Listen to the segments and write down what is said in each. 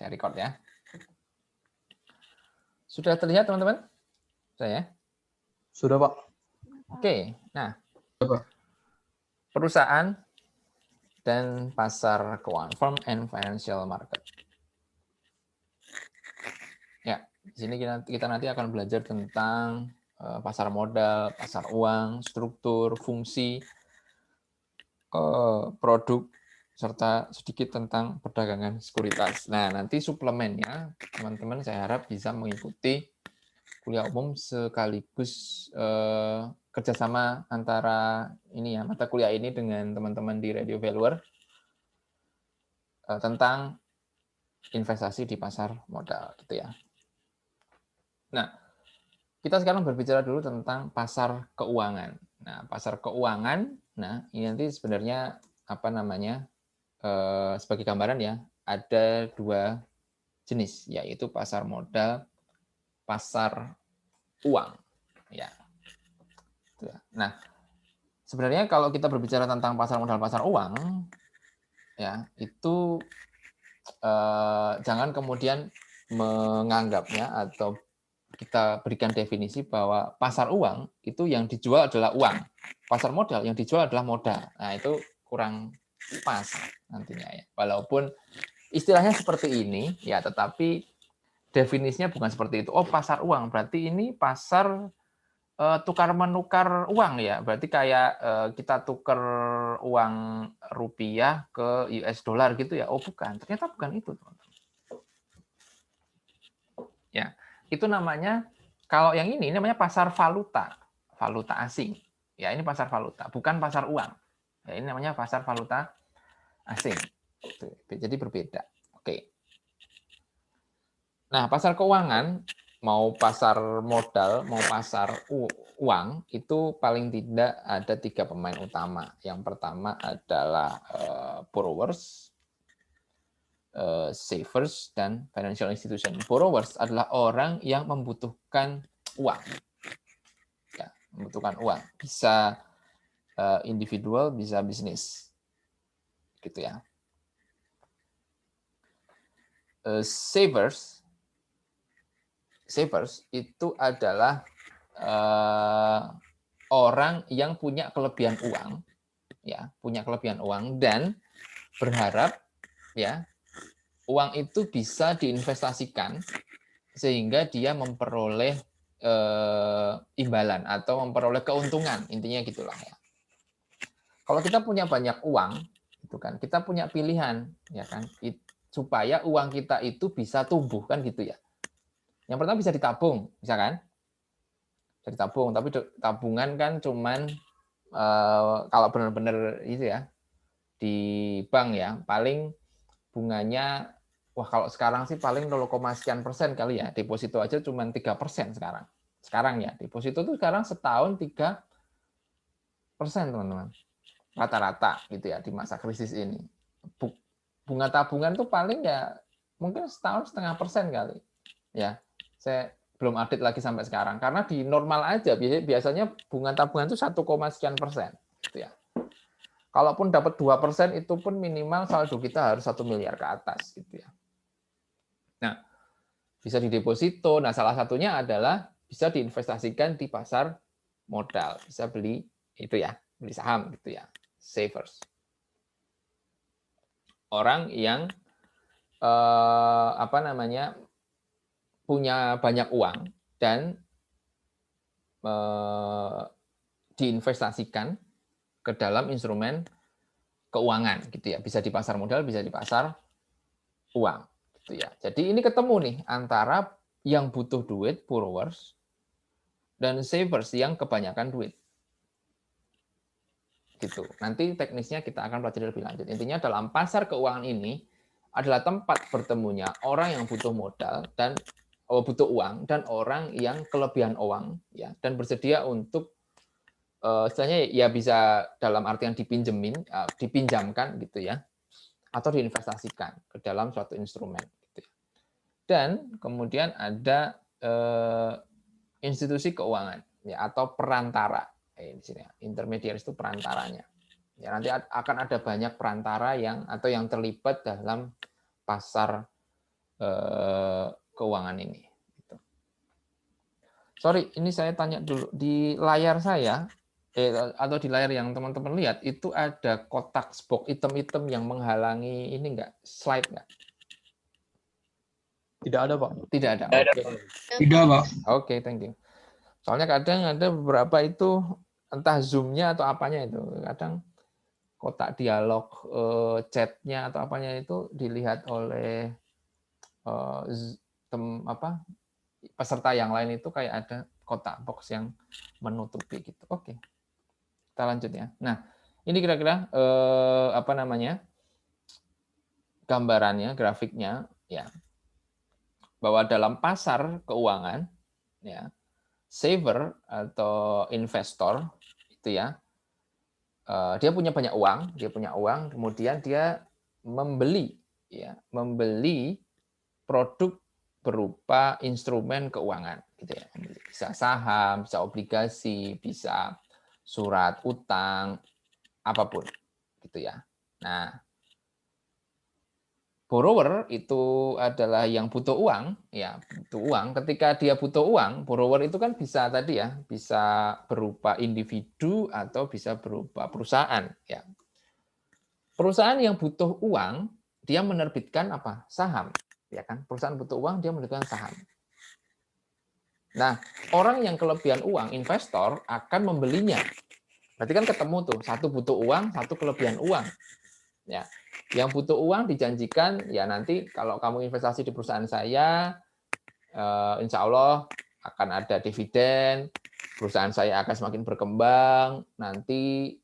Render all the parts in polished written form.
Saya record ya. Sudah terlihat teman-teman? Saya? Sudah, Pak. Oke, nah. Sudah, Pak. Perusahaan dan pasar keuangan, firm and financial market. Ya, di sini kita nanti akan belajar tentang pasar modal, pasar uang, struktur, fungsi, produk, serta sedikit tentang perdagangan sekuritas. Nah, nanti suplemennya, teman-teman saya harap bisa mengikuti kuliah umum sekaligus kerjasama antara ini ya mata kuliah ini dengan teman-teman di Radio Valuer tentang investasi di pasar modal gitu ya. Nah, kita sekarang berbicara dulu tentang pasar keuangan. Nah, pasar keuangan, nah ini nanti sebenarnya apa namanya sebagai gambaran ya, ada dua jenis, yaitu pasar modal, pasar uang. Ya. Nah, sebenarnya kalau kita berbicara tentang pasar modal, pasar uang, ya itu jangan kemudian menganggapnya atau kita berikan definisi bahwa pasar uang itu yang dijual adalah uang, pasar modal yang dijual adalah modal. Nah itu kurang pas nantinya ya. Walaupun istilahnya seperti ini ya, tetapi definisinya bukan seperti itu. Oh pasar uang berarti ini pasar tukar menukar uang ya. Berarti kayak kita tukar uang rupiah ke US dollar gitu ya. Oh bukan, ternyata bukan itu teman-teman. Ya, itu namanya kalau yang ini namanya pasar valuta, valuta asing. Ya, ini pasar valuta, bukan pasar uang. Ya, ini namanya pasar valuta asing. Jadi berbeda. Oke. Nah, pasar keuangan mau pasar modal, mau pasar uang itu paling tidak ada 3 pemain utama. Yang pertama adalah borrowers, savers, dan financial institution. Borrowers adalah orang yang membutuhkan uang. Ya, membutuhkan uang. Bisa individual, bisa bisnis. Gitu ya. Savers itu adalah orang yang punya kelebihan uang, ya, punya kelebihan uang dan berharap ya uang itu bisa diinvestasikan sehingga dia memperoleh imbalan atau memperoleh keuntungan, intinya gitulah ya. Kalau kita punya banyak uang, itu kan kita punya pilihan, ya kan, supaya uang kita itu bisa tumbuh kan gitu ya. Yang pertama bisa ditabung, bisa kan? Bisa ditabung, tapi tabungan kan cuman kalau benar-benar itu ya di bank ya paling bunganya. Wah, kalau sekarang sih paling 0, sekian persen kali ya. Deposito aja cuma 3% sekarang. Sekarang ya, deposito tuh sekarang setahun 3%, teman-teman. Rata-rata gitu ya di masa krisis ini. Bunga tabungan tuh paling ya mungkin setahun 0,5% kali. Ya, saya belum update lagi sampai sekarang. Karena di normal aja, biasanya bunga tabungan tuh 1, sekian persen. Gitu ya. Kalaupun dapat 2% itu pun minimal saldo kita harus 1 miliar ke atas. Gitu ya. Nah, bisa di deposito. Nah, salah satunya adalah bisa diinvestasikan di pasar modal. Bisa beli itu ya, beli saham gitu ya. Savers. Orang yang apa namanya punya banyak uang dan diinvestasikan ke dalam instrumen keuangan gitu ya. Bisa di pasar modal, bisa di pasar uang gitu ya. Jadi ini ketemu nih antara yang butuh duit, borrowers, dan savers yang kebanyakan duit. Gitu. Nanti teknisnya kita akan pelajari lebih lanjut. Intinya dalam pasar keuangan ini adalah tempat bertemunya orang yang butuh modal dan butuh uang dan orang yang kelebihan uang ya dan bersedia untuk istilahnya ya bisa dalam artian dipinjamkan gitu ya atau diinvestasikan ke dalam suatu instrumen gitu ya. Dan kemudian ada institusi keuangan ya atau perantara. Di sini intermediaries itu perantaranya. Ya, nanti akan ada banyak perantara yang terlibat dalam pasar keuangan ini. Sorry, ini saya tanya dulu di layar saya atau di layar yang teman-teman lihat itu ada kotak box item-item yang menghalangi ini enggak slide enggak? Tidak ada, Pak. Tidak ada. Oke. Tidak, Pak. Oke, thank you. Soalnya kadang ada beberapa itu entah zoom-nya atau apanya itu, kadang kotak dialog chat-nya atau apanya itu dilihat oleh peserta yang lain itu kayak ada kotak box yang menutupi gitu. Oke. Kita lanjut ya. Nah, ini kira-kira gambarannya, grafiknya ya. Bahwa dalam pasar keuangan ya, saver atau investor itu ya, dia punya banyak uang, kemudian dia membeli produk berupa instrumen keuangan gitu ya. Bisa saham, bisa obligasi, bisa surat utang, apapun gitu ya. Nah, borrower itu adalah yang butuh uang, ya, butuh uang. Ketika dia butuh uang, borrower itu kan bisa tadi ya, bisa berupa individu atau bisa berupa perusahaan, ya. Perusahaan yang butuh uang, dia menerbitkan apa? Saham, ya kan? Perusahaan butuh uang, dia menerbitkan saham. Nah, orang yang kelebihan uang, investor akan membelinya. Berarti kan ketemu tuh, satu butuh uang, satu kelebihan uang. Ya, yang butuh uang dijanjikan ya nanti kalau kamu investasi di perusahaan saya, insya Allah akan ada dividen, perusahaan saya akan semakin berkembang, nanti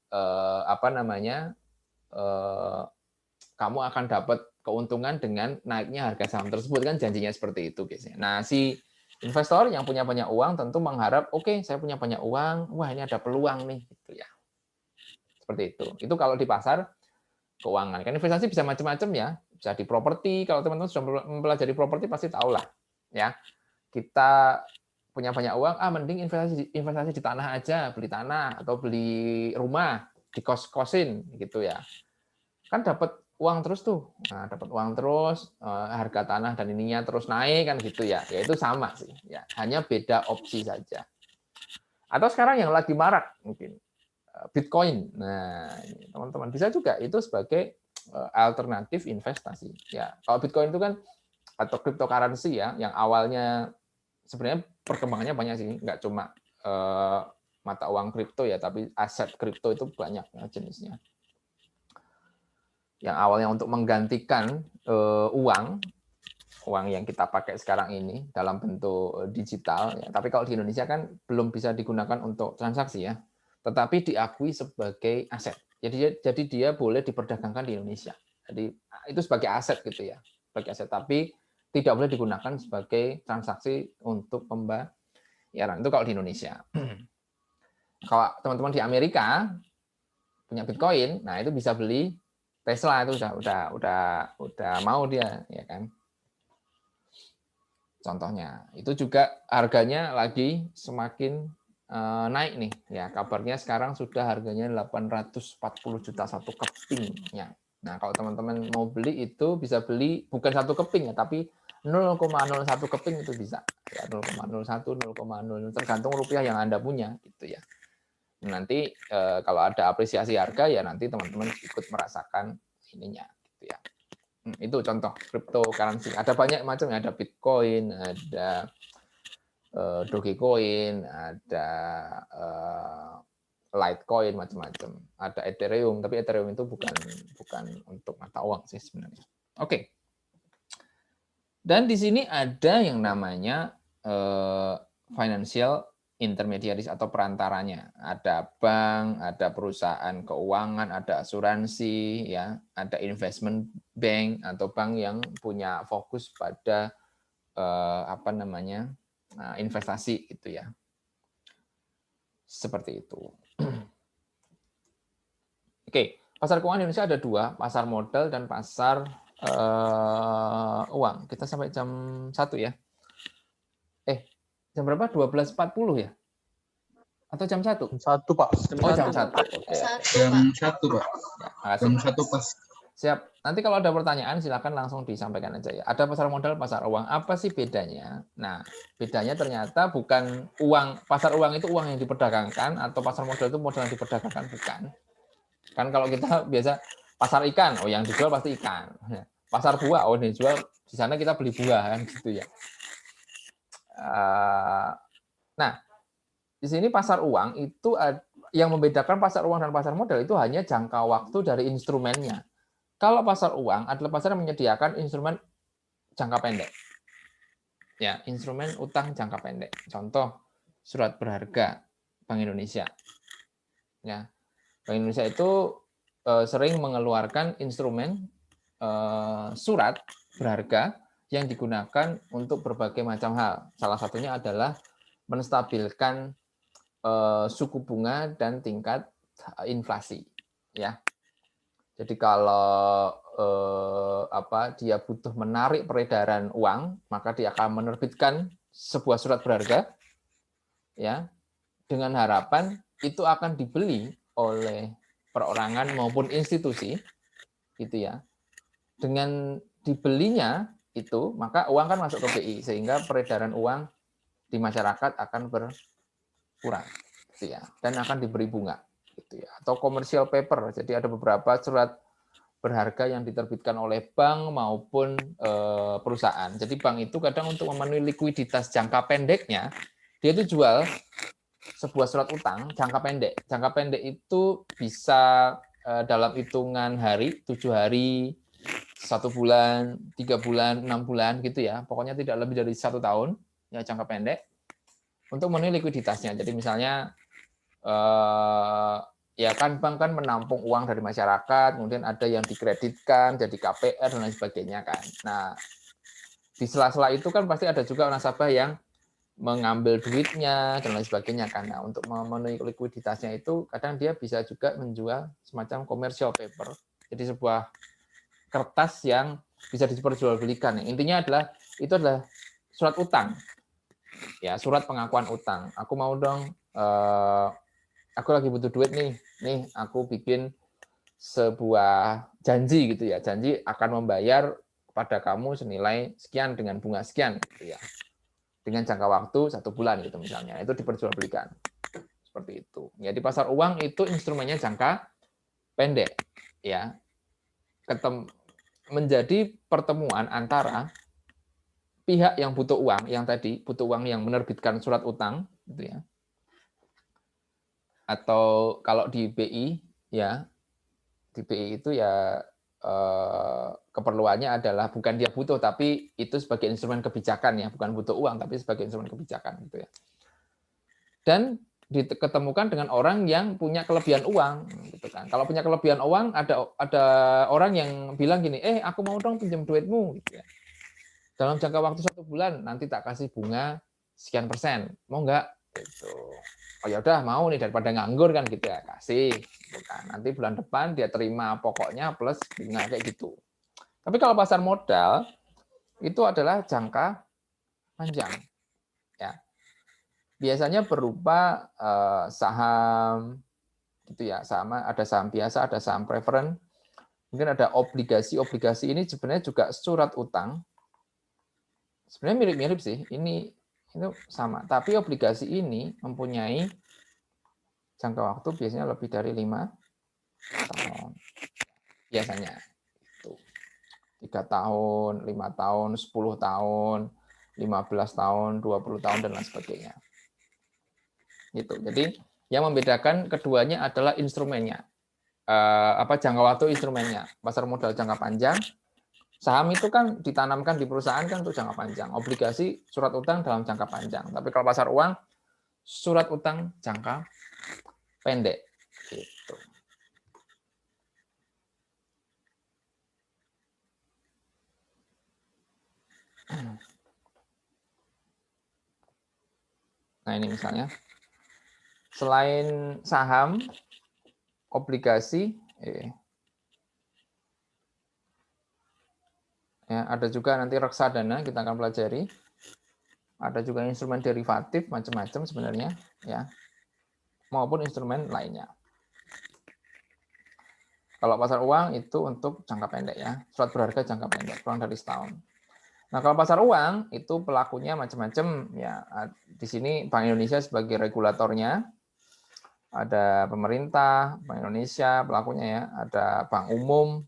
kamu akan dapat keuntungan dengan naiknya harga saham tersebut, kan janjinya seperti itu guys. Nah, si investor yang punya banyak uang tentu mengharap, oke, saya punya banyak uang, wah ini ada peluang nih gitu ya. Seperti itu. Itu kalau di pasar keuangan. Kan investasi bisa macam-macam ya. Bisa di properti, kalau teman-teman sudah mempelajari properti pasti tahu lah. Ya. Kita punya banyak uang, mending investasi di tanah aja, beli tanah atau beli rumah, dikos-kosin gitu ya. Kan dapat uang terus tuh. Nah, dapat uang terus, harga tanah dan ininya terus naik kan gitu ya. Ya itu sama sih, ya. Hanya beda opsi saja. Atau sekarang yang lagi marak mungkin Bitcoin. Nah, teman-teman bisa juga itu sebagai alternatif investasi. Ya, kalau Bitcoin itu kan atau cryptocurrency ya, yang awalnya sebenarnya perkembangannya banyak sih, nggak cuma mata uang kripto ya, tapi aset kripto itu banyak ya, jenisnya. Yang awalnya untuk menggantikan uang yang kita pakai sekarang ini dalam bentuk digital, ya. Tapi kalau di Indonesia kan belum bisa digunakan untuk transaksi ya, tetapi diakui sebagai aset. Jadi dia boleh diperdagangkan di Indonesia. Jadi itu sebagai aset gitu ya, sebagai aset. Tapi tidak boleh digunakan sebagai transaksi untuk pembayaran. Itu kalau di Indonesia. Kalau teman-teman di Amerika punya Bitcoin, nah itu bisa beli Tesla, itu udah mau dia, ya kan. Contohnya, itu juga harganya lagi semakin naik nih, ya kabarnya sekarang sudah harganya 840 juta satu keping ya. Nah kalau teman-teman mau beli itu bisa beli bukan satu keping ya, tapi 0,01 keping itu bisa ya, 0,01 0,0 tergantung rupiah yang Anda punya gitu ya. Nanti kalau ada apresiasi harga ya nanti teman-teman ikut merasakan ininya gitu ya. Itu contoh cryptocurrency. Ada banyak macam, ada Bitcoin, ada Dogecoin, ada Litecoin, macam-macam. Ada Ethereum, tapi Ethereum itu bukan untuk mata uang sih sebenarnya. Oke. Dan di sini ada yang namanya financial intermediaries atau perantaranya. Ada bank, ada perusahaan keuangan, ada asuransi, ya, ada investment bank atau bank yang punya fokus pada investasi gitu ya. Seperti itu. Oke, pasar keuangan Indonesia ada dua, pasar modal dan pasar uang. Kita sampai jam 1 ya. Jam berapa? 12.40 ya? Atau jam 1? Jam 1, Pak. Jam 1. Jam 1, Oke. Pak. Jam 1, Pak. Ya, makasih. Jam 1 pas. Siap. Nanti kalau ada pertanyaan silakan langsung disampaikan aja ya. Ada pasar modal, pasar uang. Apa sih bedanya? Nah, bedanya ternyata bukan uang. Pasar uang itu uang yang diperdagangkan atau pasar modal itu modal yang diperdagangkan, bukan. Kan kalau kita biasa pasar ikan, oh yang dijual pasti ikan. Pasar buah, oh yang dijual di sana kita beli buah kan gitu ya. Nah, di sini pasar uang itu yang membedakan pasar uang dan pasar modal itu hanya jangka waktu dari instrumennya. Kalau pasar uang adalah pasar yang menyediakan instrumen jangka pendek. Ya, instrumen utang jangka pendek. Contoh surat berharga Bank Indonesia. Ya, Bank Indonesia itu sering mengeluarkan instrumen surat berharga yang digunakan untuk berbagai macam hal. Salah satunya adalah menstabilkan suku bunga dan tingkat inflasi. Ya, jadi kalau dia butuh menarik peredaran uang, maka dia akan menerbitkan sebuah surat berharga, ya, dengan harapan itu akan dibeli oleh perorangan maupun institusi, gitu ya. Dengan dibelinya itu, maka uang kan masuk ke BI, sehingga peredaran uang di masyarakat akan berkurang, gitu ya, dan akan diberi bunga, gitu ya. Atau commercial paper, jadi ada beberapa surat berharga yang diterbitkan oleh bank maupun perusahaan. Jadi bank itu kadang untuk memenuhi likuiditas jangka pendeknya, dia itu jual sebuah surat utang jangka pendek. Jangka pendek itu bisa dalam hitungan hari, 7 hari, 1 bulan, 3 bulan, 6 bulan gitu ya. Pokoknya tidak lebih dari 1 tahun, ya jangka pendek, untuk memenuhi likuiditasnya. Jadi misalnya ya kan bank kan menampung uang dari masyarakat, kemudian ada yang dikreditkan jadi KPR dan lain sebagainya kan. Nah, di sela-sela itu kan pasti ada juga nasabah yang mengambil duitnya dan lain sebagainya kan. Nah, untuk memenuhi likuiditasnya itu kadang dia bisa juga menjual semacam commercial paper. Jadi sebuah kertas yang bisa diperjualbelikan. Intinya adalah itu adalah surat utang. Ya, surat pengakuan utang. Aku mau dong aku lagi butuh duit nih aku bikin sebuah janji gitu ya, janji akan membayar kepada kamu senilai sekian dengan bunga sekian gitu ya, dengan jangka waktu 1 bulan gitu misalnya, itu diperjualbelikan seperti itu. Ya, di pasar uang itu instrumennya jangka pendek ya, menjadi pertemuan antara pihak yang butuh uang, yang tadi butuh uang yang menerbitkan surat utang gitu ya, atau kalau di BI ya, di BI itu ya keperluannya adalah bukan dia butuh, tapi itu sebagai instrumen kebijakan ya, bukan butuh uang tapi sebagai instrumen kebijakan gitu ya. Dan diketemukan dengan orang yang punya kelebihan uang gitu kan. Kalau punya kelebihan uang, ada orang yang bilang gini, aku mau dong pinjam duitmu gitu ya. Dalam jangka waktu 1 bulan nanti tak kasih bunga sekian persen, mau nggak? Gitu. Oh ya udah mau nih, daripada nganggur kan gitu ya, kasih gitu kan. Nanti bulan depan dia terima pokoknya plus bunga kayak gitu. Tapi kalau pasar modal itu adalah jangka panjang ya. Biasanya berupa saham gitu ya, sama ada saham biasa, ada saham preferen, mungkin ada obligasi. Obligasi ini sebenarnya juga surat utang. Sebenarnya mirip-mirip sih. Ini itu sama, tapi obligasi ini mempunyai jangka waktu biasanya lebih dari 5 tahun. Biasanya itu 3 tahun, 5 tahun, 10 tahun, 15 tahun, 20 tahun dan lain sebagainya. Gitu. Jadi yang membedakan keduanya adalah instrumennya. Jangka waktu instrumennya. Pasar modal jangka panjang, saham itu kan ditanamkan di perusahaan kan untuk jangka panjang. Obligasi, surat utang dalam jangka panjang. Tapi kalau pasar uang, surat utang jangka pendek. Gitu. Nah ini misalnya, selain saham, obligasi, ya, ada juga nanti reksadana kita akan pelajari. Ada juga instrumen derivatif macam-macam sebenarnya, ya, maupun instrumen lainnya. Kalau pasar uang itu untuk jangka pendek ya, surat berharga jangka pendek kurang dari setahun. Nah, kalau pasar uang itu pelakunya macam-macam ya. Di sini Bank Indonesia sebagai regulatornya, ada pemerintah, Bank Indonesia pelakunya ya, ada bank umum,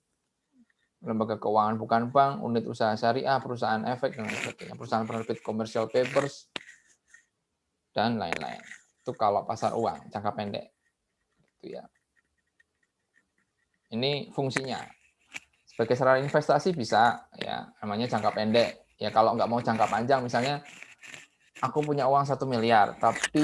lembaga keuangan bukan bank, unit usaha syariah, perusahaan efek dan sebagainya, perusahaan penerbit commercial papers dan lain-lain. Itu kalau pasar uang jangka pendek. Gitu ya. Ini fungsinya. Sebagai sarana investasi bisa ya, namanya jangka pendek. Ya kalau nggak mau jangka panjang, misalnya aku punya uang 1 miliar, tapi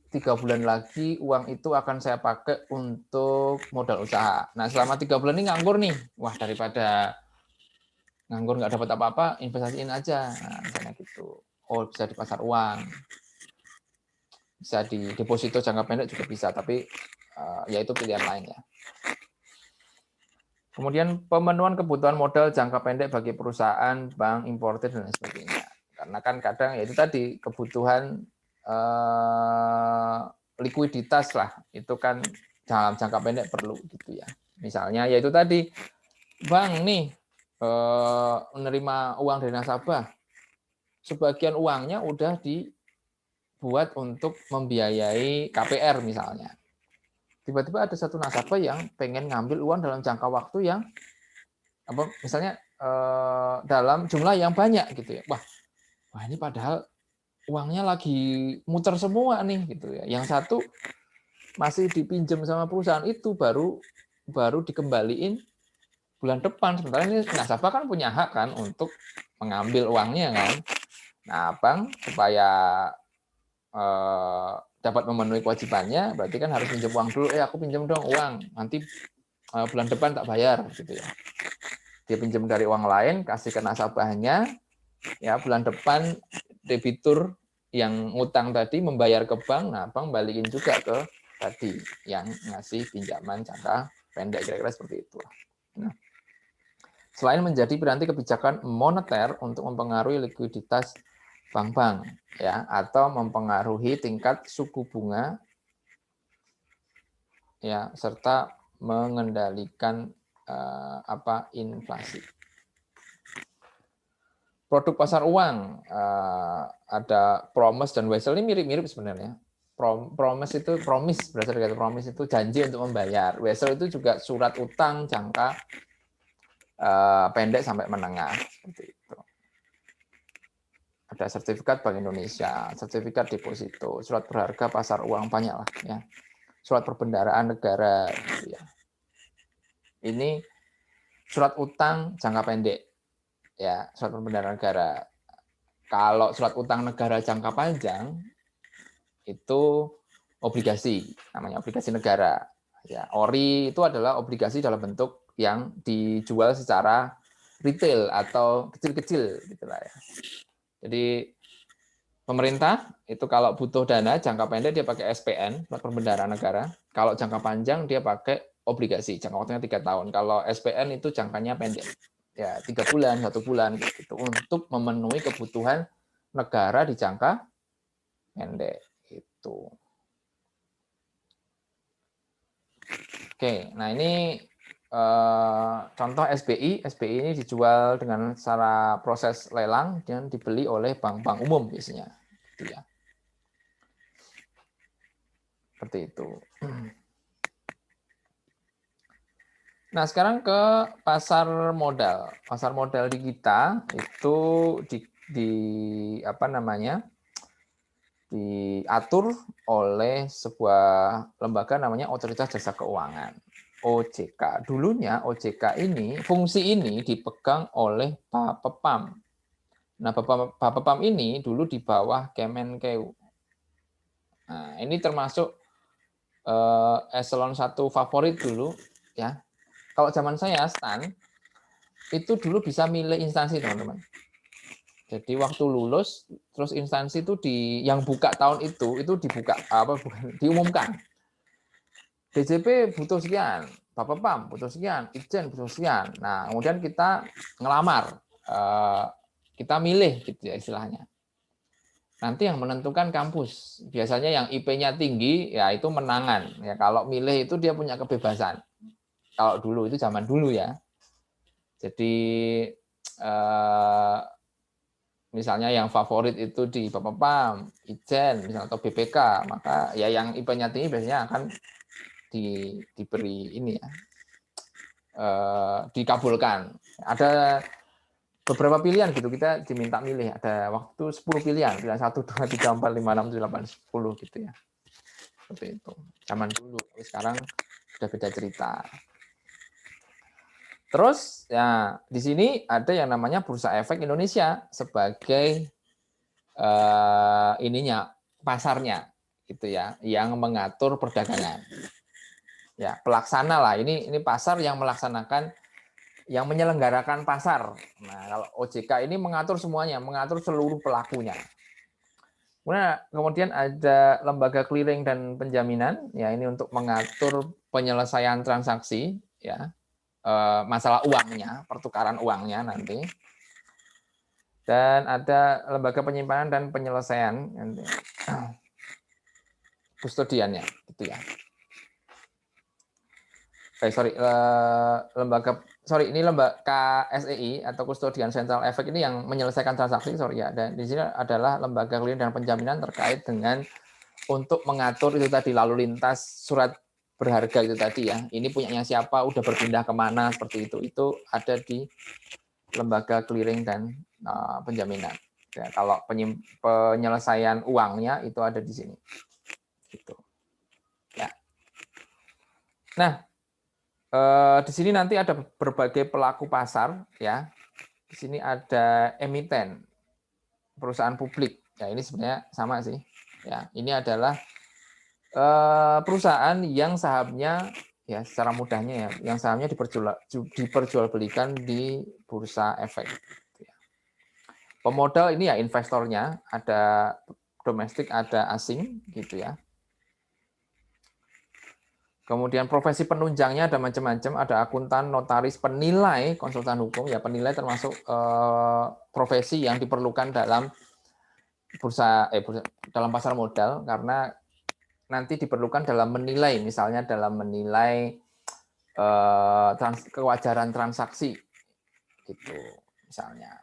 3 bulan lagi uang itu akan saya pakai untuk modal usaha. Nah, selama 3 bulan ini nganggur nih. Wah, daripada nganggur nggak dapat apa-apa, investasiin aja. Nah, misalnya gitu. Oh, bisa di pasar uang. Bisa di deposito jangka pendek juga bisa, tapi ya itu pilihan lain ya. Kemudian pemenuhan kebutuhan modal jangka pendek bagi perusahaan, bank, importer, dan lain sebagainya. Karena kan kadang ya itu tadi kebutuhan likuiditas lah, itu kan dalam jangka pendek perlu gitu ya. Misalnya ya itu tadi, bank nih menerima uang dari nasabah, sebagian uangnya udah dibuat untuk membiayai KPR misalnya. Tiba-tiba ada satu nasabah yang pengen ngambil uang dalam jangka waktu yang apa misalnya dalam jumlah yang banyak gitu ya. Wah ini padahal uangnya lagi muter semua nih gitu ya. Yang satu masih dipinjam sama perusahaan itu baru dikembaliin bulan depan. Sementara ini nasabah kan punya hak kan untuk mengambil uangnya kan. Nah, bank supaya dapat memenuhi kewajibannya, berarti kan harus pinjam uang dulu. Aku pinjam dong uang, nanti bulan depan tak bayar gitu ya. Dia pinjam dari uang lain, kasih ke nasabahnya, ya bulan depan debitur yang ngutang tadi membayar ke bank, nah bank balikin juga ke tadi yang ngasih pinjaman jangka pendek, kira-kira seperti itu. Nah, selain menjadi piranti kebijakan moneter untuk mempengaruhi likuiditas bank-bank, ya, atau mempengaruhi tingkat suku bunga, ya, serta mengendalikan inflasi. Produk pasar uang ada promise dan wesel, ini mirip-mirip sebenarnya. Promise itu berasal dari kata promise itu janji untuk membayar. Wesel itu juga surat utang jangka pendek sampai menengah seperti itu. Ada sertifikat Bank Indonesia, sertifikat deposito, surat berharga pasar uang, banyak lah ya. Surat perbendaharaan negara gitu ya. Ini surat utang jangka pendek ya, surat perbendaharaan negara. Kalau surat utang negara jangka panjang itu obligasi, namanya obligasi negara. Ya, ORI itu adalah obligasi dalam bentuk yang dijual secara retail atau kecil-kecil gitulah ya. Jadi pemerintah itu kalau butuh dana jangka pendek dia pakai SPN, surat perbendaharaan negara. Kalau jangka panjang dia pakai obligasi, jangka waktunya 3 tahun. Kalau SPN itu jangkanya pendek, ya 3 bulan, 1 bulan gitu, untuk memenuhi kebutuhan negara di jangka pendek itu. Oke, nah ini contoh SBI. SBI ini dijual dengan secara proses lelang dan dibeli oleh bank-bank umum biasanya, gitu ya. Seperti itu. Nah, sekarang ke pasar modal. Pasar modal di kita itu diatur oleh sebuah lembaga namanya Otoritas Jasa Keuangan, OJK. Dulunya OJK ini, fungsi ini dipegang oleh Bapepam. Nah, Bapepam ini dulu di bawah Kemenkeu. Nah, ini termasuk eselon 1 favorit dulu ya. Kalau zaman saya STAN itu dulu bisa milih instansi, teman-teman. Jadi waktu lulus terus instansi itu yang buka tahun itu dibuka diumumkan. DJP butuh sekian, Bapepam butuh sekian, Itjen butuh sekian. Nah, kemudian kita ngelamar, kita milih gitu ya istilahnya. Nanti yang menentukan kampus. Biasanya yang IP-nya tinggi ya itu menangan. Ya kalau milih itu dia punya kebebasan. Kalau dulu itu zaman dulu ya. Jadi misalnya yang favorit itu di Bapepam, Ijen, misalnya atau BPK, maka ya yang IP-nya tinggi biasanya akan diberi ini ya, dikabulkan. Ada beberapa pilihan gitu, kita diminta milih, ada waktu 10 pilihan 1, 2, 3, 4, 5, 6, 7, 8, 10 gitu ya. Seperti itu. Zaman dulu, tapi sekarang sudah beda cerita. Terus ya di sini ada yang namanya Bursa Efek Indonesia sebagai ininya pasarnya gitu ya, yang mengatur perdagangan. Ya, pelaksana lah. Ini pasar yang melaksanakan, yang menyelenggarakan pasar. Nah, kalau OJK ini mengatur semuanya, mengatur seluruh pelakunya. Kemudian ada lembaga clearing dan penjaminan, ya ini untuk mengatur penyelesaian transaksi, ya masalah uangnya, pertukaran uangnya nanti. Dan ada lembaga penyimpanan dan penyelesaian, kustodiannya, gitu ya. Ini lembaga KSEI atau Custodian Central Effect ini yang menyelesaikan transaksi, Dan di sini adalah lembaga clearing dan penjaminan terkait dengan untuk mengatur itu tadi lalu lintas surat berharga itu tadi ya. Ini punyanya siapa, udah berpindah kemana, seperti itu. Itu ada di lembaga clearing dan penjaminan. Ya, kalau penyelesaian uangnya itu ada di sini. Gitu. Ya. Nah, di sini nanti ada berbagai pelaku pasar ya. Di sini ada emiten, perusahaan publik. Ya, ini sebenarnya sama sih. Ya, ini adalah perusahaan yang sahamnya ya secara mudahnya ya, yang sahamnya diperjualbelikan di bursa efek. Pemodal ini ya investornya, ada domestik, ada asing gitu ya. Kemudian profesi penunjangnya ada macam-macam, ada akuntan, notaris, penilai, konsultan hukum, ya penilai termasuk profesi yang diperlukan dalam dalam pasar modal, karena nanti diperlukan dalam menilai, misalnya dalam menilai kewajaran transaksi, gitu misalnya.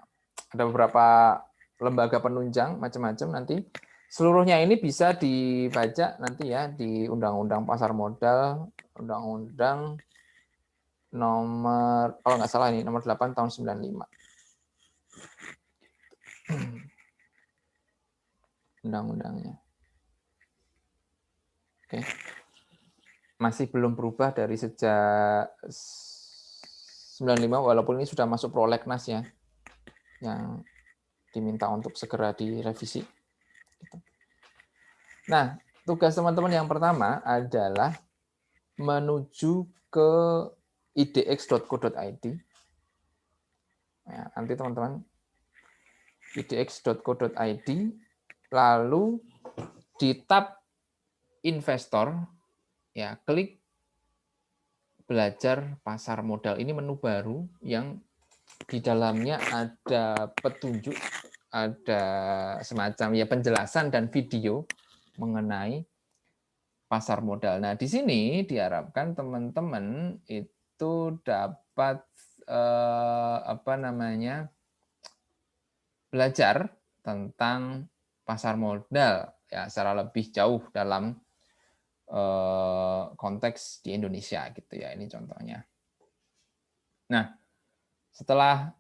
Ada beberapa lembaga penunjang macam-macam nanti. Seluruhnya ini bisa dibaca nanti ya di Undang-Undang Pasar Modal, Undang-Undang nomor, kalau nggak salah ini, nomor 8 tahun 95. Undang-undangnya. Oke. Masih belum berubah dari sejak 95, walaupun ini sudah masuk prolegnas ya, yang diminta untuk segera direvisi. Nah, tugas teman-teman yang pertama adalah menuju ke idx.co.id. Ya, nanti teman-teman idx.co.id, lalu di tab investor, ya klik belajar pasar modal. Ini menu baru yang di dalamnya ada petunjuk, ada semacam ya penjelasan dan video mengenai pasar modal. Nah, di sini diharapkan teman-teman itu dapat belajar tentang pasar modal ya secara lebih jauh dalam konteks di Indonesia gitu ya. Ini contohnya. Nah, setelah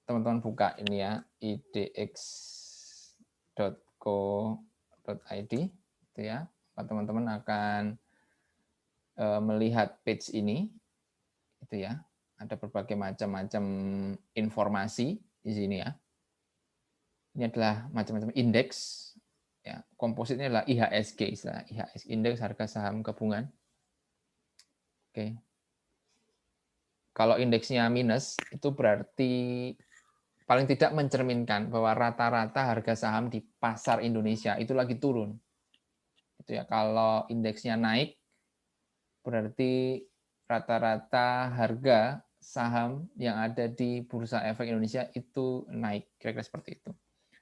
teman-teman buka ini ya idx.co.id gitu ya, teman-teman akan melihat page ini gitu ya. Ada berbagai macam informasi di sini ya. Ini adalah macam-macam indeks ya. Kompositnya adalah IHSG, istilah IHSG, indeks harga saham gabungan. Oke. Kalau indeksnya minus itu berarti paling tidak mencerminkan bahwa rata-rata harga saham di pasar Indonesia itu lagi turun. Itu ya. Kalau indeksnya naik berarti rata-rata harga saham yang ada di Bursa Efek Indonesia itu naik, kira-kira seperti itu.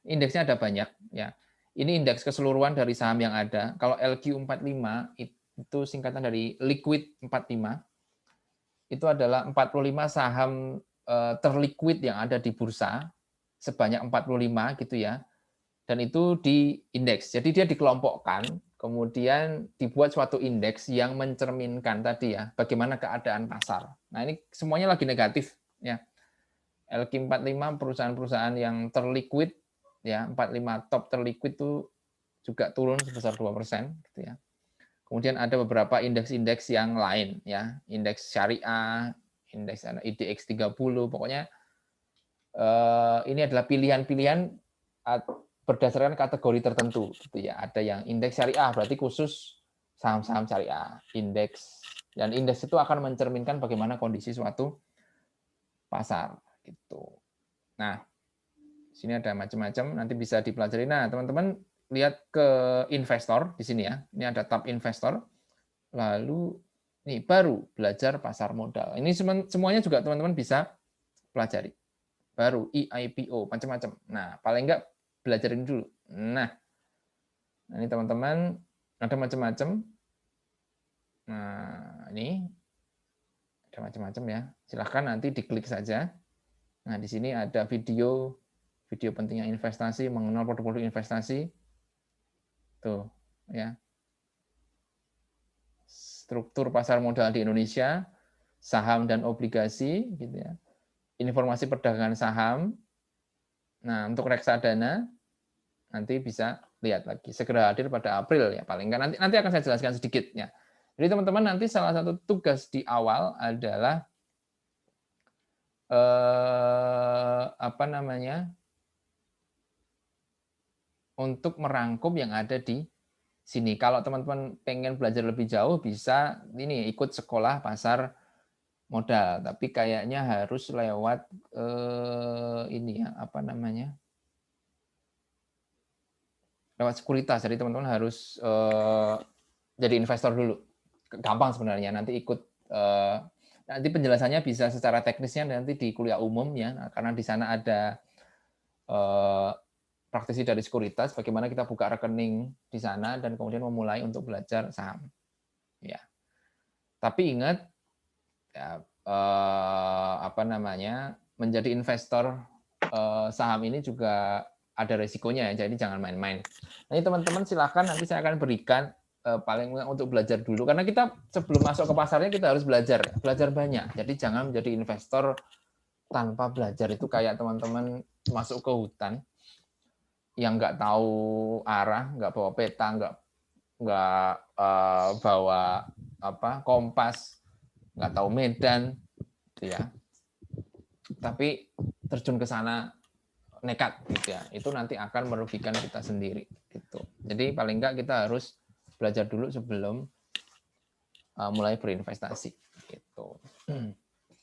Indeksnya ada banyak ya. Ini indeks keseluruhan dari saham yang ada. Kalau LQ45 itu singkatan dari Liquid 45. Itu adalah 45 saham terliquid yang ada di bursa, sebanyak 45 gitu ya. Dan itu di indeks. Jadi dia dikelompokkan, kemudian dibuat suatu indeks yang mencerminkan tadi ya, bagaimana keadaan pasar. Nah, ini semuanya lagi negatif ya. LQ45 perusahaan-perusahaan yang terliquid ya, 45 top terliquid itu juga turun sebesar 2% gitu ya. Kemudian ada beberapa indeks-indeks yang lain ya, indeks syariah, indeks IDX 30, pokoknya ini adalah pilihan-pilihan berdasarkan kategori tertentu gitu ya. Ada yang indeks syariah berarti khusus saham-saham syariah, indeks, dan indeks itu akan mencerminkan bagaimana kondisi suatu pasar gitu. Nah, sini ada macam-macam, nanti bisa dipelajari. Nah, teman-teman lihat ke investor di sini ya. Ini ada tab investor. Lalu nih baru belajar pasar modal. Ini semuanya juga teman-teman bisa pelajari. Baru EIPO macam-macam. Nah, paling enggak belajarin dulu. Nah, ini teman-teman ada macam-macam. Nah, ini ada macam-macam ya. Silahkan nanti diklik saja. Nah, di sini ada video pentingnya investasi, mengenal produk-produk investasi. Tuh, ya. Struktur pasar modal di Indonesia, saham dan obligasi gitu ya. Informasi perdagangan saham. Nah, untuk reksadana nanti bisa lihat lagi. Segera hadir pada April ya paling enggak. Nanti akan saya jelaskan sedikit ya. Jadi teman-teman nanti salah satu tugas di awal adalah apa namanya? Untuk merangkum yang ada di sini. Kalau teman-teman pengen belajar lebih jauh bisa ini ikut sekolah pasar modal, tapi kayaknya harus lewat ini ya, apa namanya? Lewat sekuritas. Jadi teman-teman harus jadi investor dulu. Gampang sebenarnya. Nanti ikut nanti penjelasannya bisa secara teknisnya nanti di kuliah umum ya, karena di sana ada praktisi dari sekuritas, bagaimana kita buka rekening di sana dan kemudian memulai untuk belajar saham. Ya. Tapi ingat ya, apa namanya? Menjadi investor saham ini juga ada resikonya ya, jadi jangan main-main. Nah, teman-teman silakan nanti saya akan berikan paling untuk belajar dulu karena kita sebelum masuk ke pasarnya kita harus belajar banyak. Jadi jangan menjadi investor tanpa belajar. Itu kayak teman-teman masuk ke hutan yang nggak tahu arah, nggak bawa peta, nggak bawa kompas, nggak tahu medan, gitu ya. Tapi terjun ke sana nekat, gitu ya. Itu nanti akan merugikan kita sendiri, gitu. Jadi paling nggak kita harus belajar dulu sebelum mulai berinvestasi, gitu.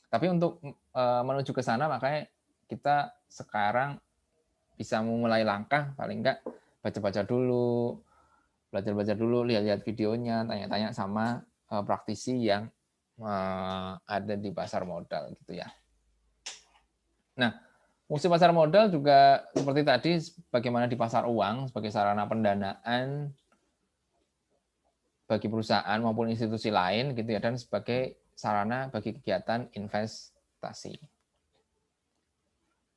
Tapi untuk menuju ke sana makanya kita sekarang bisa memulai langkah paling enggak baca-baca dulu, belajar-belajar dulu, lihat-lihat videonya, tanya-tanya sama praktisi yang ada di pasar modal gitu ya. Nah, fungsi pasar modal juga seperti tadi bagaimana di pasar uang sebagai sarana pendanaan bagi perusahaan maupun institusi lain gitu ya, dan sebagai sarana bagi kegiatan investasi.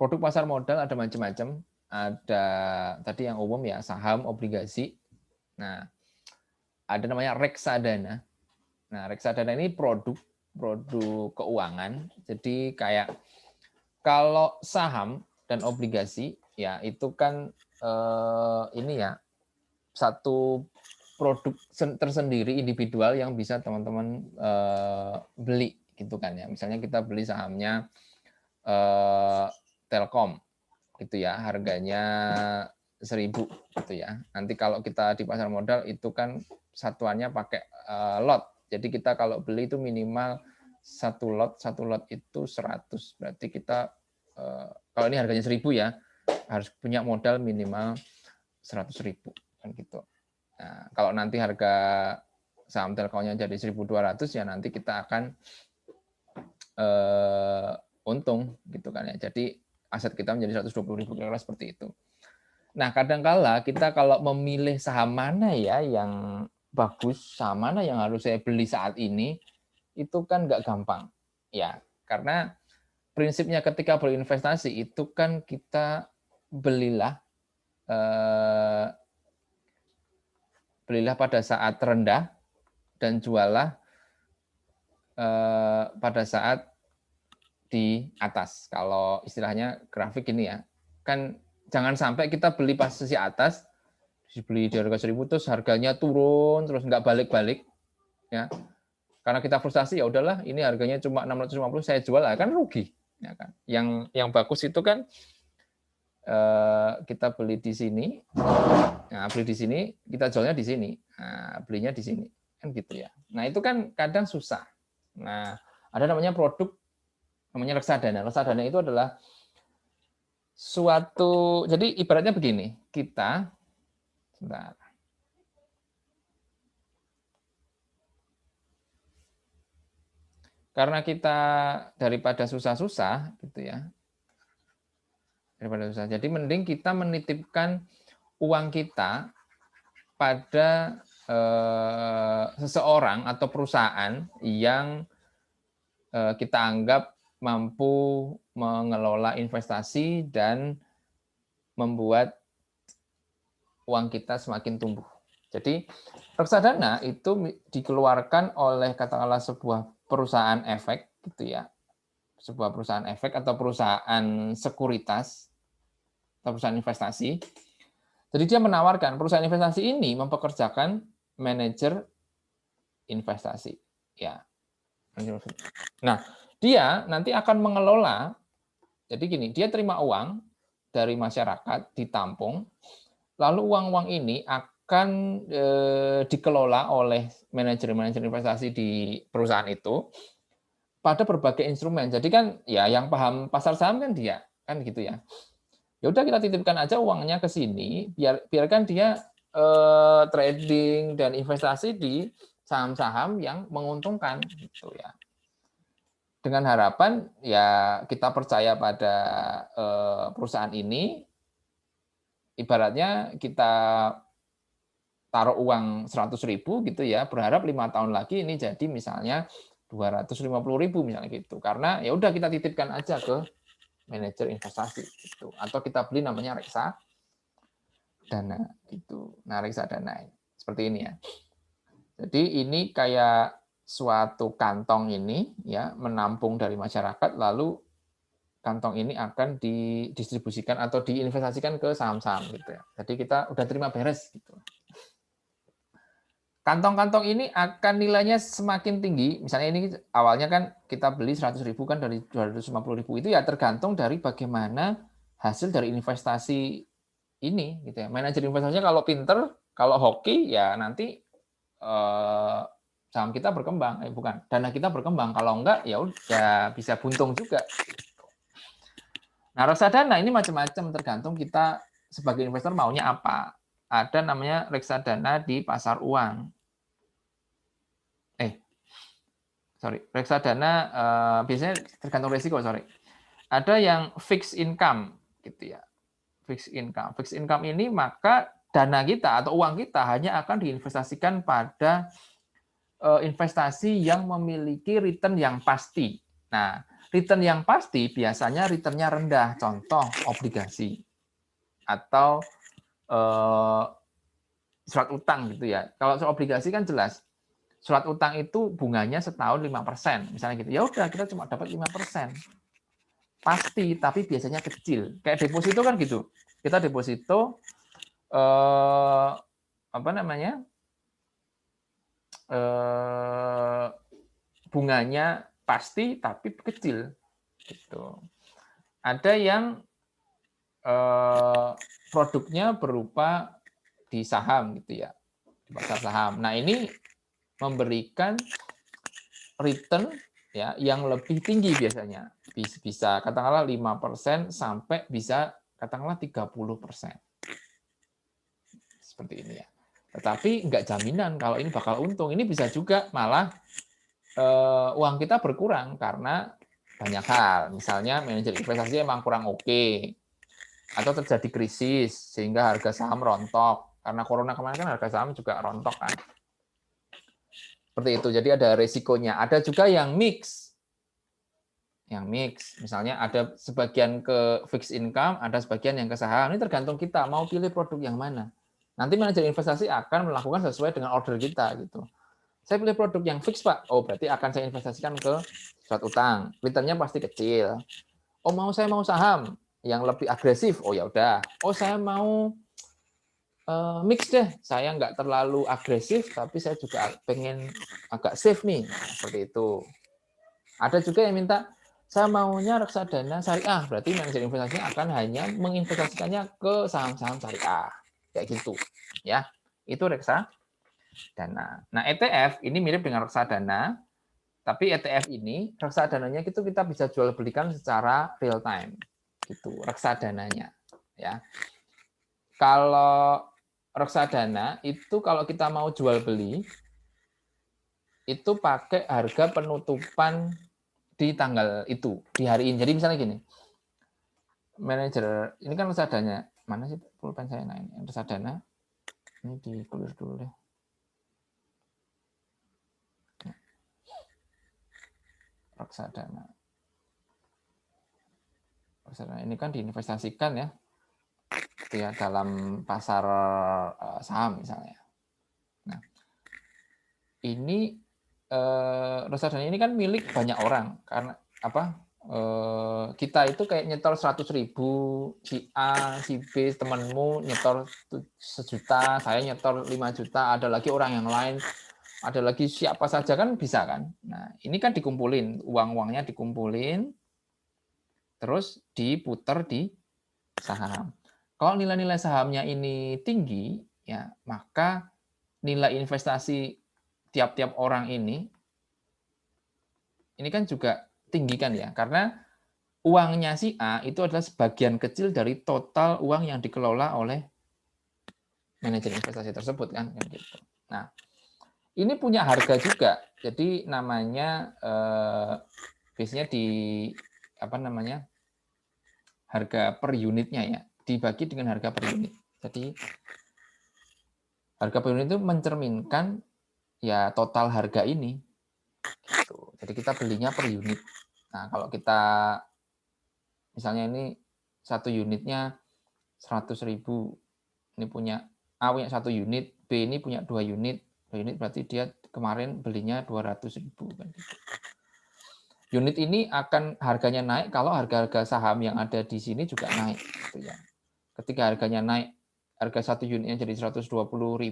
Produk pasar modal ada macam-macam. Ada tadi yang umum ya, saham, obligasi. Nah, ada namanya reksadana. Nah, reksadana ini produk keuangan. Jadi kayak kalau saham dan obligasi ya itu kan ini ya satu produk tersendiri individual yang bisa teman-teman beli gitu kan ya. Misalnya kita beli sahamnya Telkom gitu ya, harganya 1.000 gitu ya. Nanti kalau kita di pasar modal itu kan satuannya pakai lot. Jadi kita kalau beli itu minimal satu lot itu 100. Berarti kita kalau ini harganya 1.000 ya, harus punya modal minimal 100.000 kan gitu. Nah, kalau nanti harga saham Telkomnya jadi 1.200 ya nanti kita akan untung gitu kan ya. Jadi aset kita menjadi 120.000 kira-kira seperti itu. Nah, kadangkala kita kalau memilih saham mana ya yang bagus, mana yang harus saya beli saat ini, itu kan nggak gampang. Ya, karena prinsipnya ketika berinvestasi itu kan kita belilah pada saat rendah dan jualah pada saat di atas. Kalau istilahnya grafik ini ya, kan jangan sampai kita beli pas sisi atas, dibeli di harga 1.000 terus harganya turun terus nggak balik-balik, ya. Karena kita frustasi, ya udahlah, ini harganya cuma 650, saya jual, kan rugi, ya kan. Yang bagus itu kan kita beli di sini, nah, beli di sini, kita jualnya di sini, nah, belinya di sini, kan gitu ya. Nah itu kan kadang susah. Nah ada namanya produk namanya reksadana. Reksadana itu adalah suatu, jadi ibaratnya begini, kita, sebentar. Karena kita daripada susah-susah gitu ya, daripada susah, jadi mending kita menitipkan uang kita pada seseorang atau perusahaan yang kita anggap mampu mengelola investasi dan membuat uang kita semakin tumbuh. Jadi reksadana itu dikeluarkan oleh katakanlah sebuah perusahaan efek gitu ya. Sebuah perusahaan efek atau perusahaan sekuritas atau perusahaan investasi. Jadi dia menawarkan, perusahaan investasi ini mempekerjakan manajer investasi. Ya. Nah, dia nanti akan mengelola, jadi gini, dia terima uang dari masyarakat, ditampung, lalu uang-uang ini akan dikelola oleh manajer-manajer investasi di perusahaan itu pada berbagai instrumen. Jadi kan ya yang paham pasar saham kan dia, kan gitu ya. Ya udah kita titipkan aja uangnya ke sini, biarkan dia trading dan investasi di saham-saham yang menguntungkan gitu ya. Dengan harapan ya kita percaya pada perusahaan ini, ibaratnya kita taruh uang 100.000 gitu ya, berharap 5 tahun lagi ini jadi misalnya 250.000 misalnya gitu. Karena ya udah kita titipkan aja ke manajer investasi gitu. Atau kita beli namanya reksadana gitu. Nah, reksadana seperti ini ya. Jadi ini kayak suatu kantong ini ya, menampung dari masyarakat, lalu kantong ini akan didistribusikan atau diinvestasikan ke saham-saham gitu ya. Jadi kita udah terima beres gitu. Kantong-kantong ini akan nilainya semakin tinggi. Misalnya ini awalnya kan kita beli 100.000 kan dari 250.000, itu ya tergantung dari bagaimana hasil dari investasi ini gitu ya. Manajer investasinya kalau pinter, kalau hoki ya nanti saham kita berkembang, bukan, dana kita berkembang. Kalau enggak ya udah bisa buntung juga. Nah, reksadana ini macam-macam, tergantung kita sebagai investor maunya apa. Ada namanya reksadana di pasar uang. Reksadana biasanya tergantung risiko, Ada yang fixed income gitu ya. Fixed income ini maka dana kita atau uang kita hanya akan diinvestasikan pada investasi yang memiliki return yang pasti. Nah, return yang pasti biasanya returnnya rendah, contoh obligasi atau surat utang gitu ya. Kalau soal obligasi kan jelas, surat utang itu bunganya setahun 5%, misalnya gitu. Ya udah, kita cuma dapat 5%. Pasti, tapi biasanya kecil. Kayak deposito kan gitu. Kita deposito bunganya pasti tapi kecil gitu. Ada yang produknya berupa di saham gitu ya, di pasar saham. Nah, ini memberikan return ya yang lebih tinggi biasanya. Bisa katakanlah 5% sampai bisa katakanlah 30%. Seperti ini ya. Tetapi enggak jaminan kalau ini bakal untung. Ini bisa juga malah uang kita berkurang karena banyak hal. Misalnya manajer investasi emang kurang oke. Atau terjadi krisis sehingga harga saham rontok. Karena corona kemarin kan harga saham juga rontok kan. Seperti itu. Jadi ada resikonya. Ada juga yang mix. Misalnya ada sebagian ke fixed income, ada sebagian yang ke saham. Ini tergantung kita mau pilih produk yang mana. Nanti manajer investasi akan melakukan sesuai dengan order kita gitu. Saya pilih produk yang fix, Pak. Oh, berarti akan saya investasikan ke surat utang. Returnnya pasti kecil. Oh, saya mau saham yang lebih agresif. Oh, ya udah. Oh, saya mau mix deh. Saya nggak terlalu agresif, tapi saya juga pengen agak safe nih. Nah, seperti itu. Ada juga yang minta, saya maunya reksadana syariah. Berarti manajer investasinya akan hanya menginvestasikannya ke saham-saham syariah. Kayak gitu. Ya, itu reksadana. Nah, ETF ini mirip dengan reksadana, tapi ETF ini, reksadananya itu kita bisa jual belikan secara real time. Gitu, reksadananya. Ya. Kalau reksadana itu kalau kita mau jual beli, itu pakai harga penutupan di tanggal itu, di hari ini. Jadi misalnya gini, manajer, ini kan reksadana, mana sih pulpen saya? Nah, ini reksadana, ini di clear dulu deh. Reksadana ini kan diinvestasikan ya, dalam pasar saham misalnya. Nah, ini reksadana ini kan milik banyak orang karena apa? Kita itu kayak nyetor 100.000, si A, si B, temanmu nyetor 1 juta, saya nyetor 5 juta, ada lagi orang yang lain, ada lagi siapa saja kan bisa kan. Nah, ini kan dikumpulin, uang-uangnya dikumpulin, terus diputar di saham. Kalau nilai-nilai sahamnya ini tinggi, ya maka nilai investasi tiap-tiap orang ini kan juga tinggi kan ya, karena uangnya si A itu adalah sebagian kecil dari total uang yang dikelola oleh manajer investasi tersebut kan gitu. Nah, ini punya harga juga. Jadi namanya biasanya di apa namanya? Harga per unitnya ya, dibagi dengan harga per unit. Jadi harga per unit itu mencerminkan ya total harga ini. Gitu. Jadi kita belinya per unit. Nah, kalau kita misalnya ini satu unitnya 100.000, ini punya A punya 1 unit, B ini punya 2 unit, 2 unit berarti dia kemarin belinya 200.000 kan gitu. Unit ini akan harganya naik kalau harga-harga saham yang ada di sini juga naik gitu ya. Ketika harganya naik, harga 1 unitnya jadi 120.000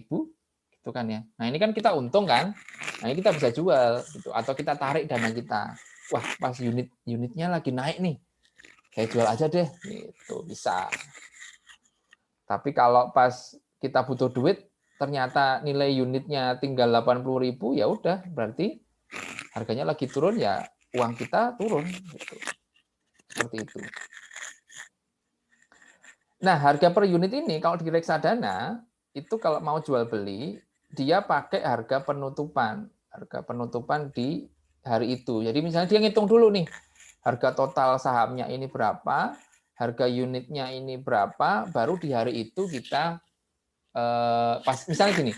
gitu kan ya. Nah, ini kan kita untung kan? Nah, ini kita bisa jual gitu atau kita tarik dana kita. Wah, pas unitnya lagi naik nih. Saya jual aja deh gitu, bisa. Tapi kalau pas kita butuh duit, ternyata nilai unitnya tinggal 80.000, ya udah, berarti harganya lagi turun ya uang kita turun gitu. Seperti itu. Nah, harga per unit ini kalau di reksadana itu kalau mau jual beli dia pakai harga penutupan di hari itu. Jadi misalnya dia ngitung dulu nih harga total sahamnya ini berapa, harga unitnya ini berapa, baru di hari itu kita pas misalnya gini,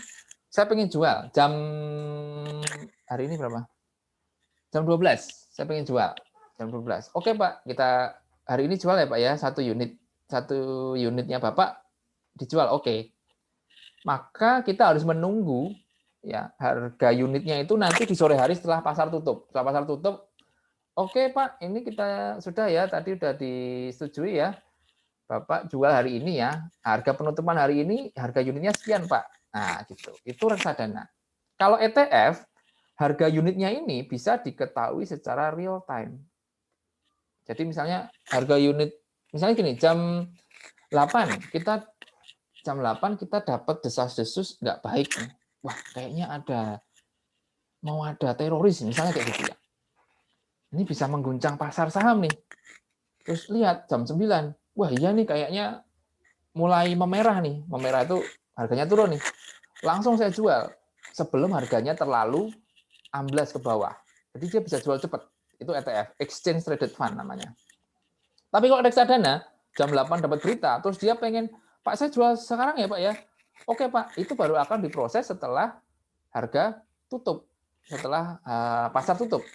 saya pengen jual jam hari ini berapa? Jam 12, saya pengen jual jam 12. Oke Pak, kita hari ini jual ya Pak ya, satu unitnya Bapak dijual, oke. Maka kita harus menunggu ya harga unitnya itu nanti di sore hari setelah pasar tutup. Setelah pasar tutup, oke Pak, ini kita sudah ya, tadi sudah disetujui ya. Bapak jual hari ini ya, harga penutupan hari ini, harga unitnya sekian Pak. Nah gitu, itu reksadana. Kalau ETF, harga unitnya ini bisa diketahui secara real time. Jadi misalnya harga unit, misalnya gini, jam 8 kita dapat desas-desus nggak baik. Wah, kayaknya mau ada teroris, misalnya kayak gitu ya. Ini bisa mengguncang pasar saham nih. Terus lihat jam 9, wah iya nih kayaknya mulai memerah nih. Memerah itu harganya turun nih. Langsung saya jual sebelum harganya terlalu amblas ke bawah. Jadi dia bisa jual cepat. Itu ETF, Exchange Traded Fund namanya. Tapi kalau reksadana, jam 8 dapat berita, terus dia pengen, Pak saya jual sekarang ya Pak ya. Oke Pak, itu baru akan diproses setelah harga tutup. setelah pasar tutup.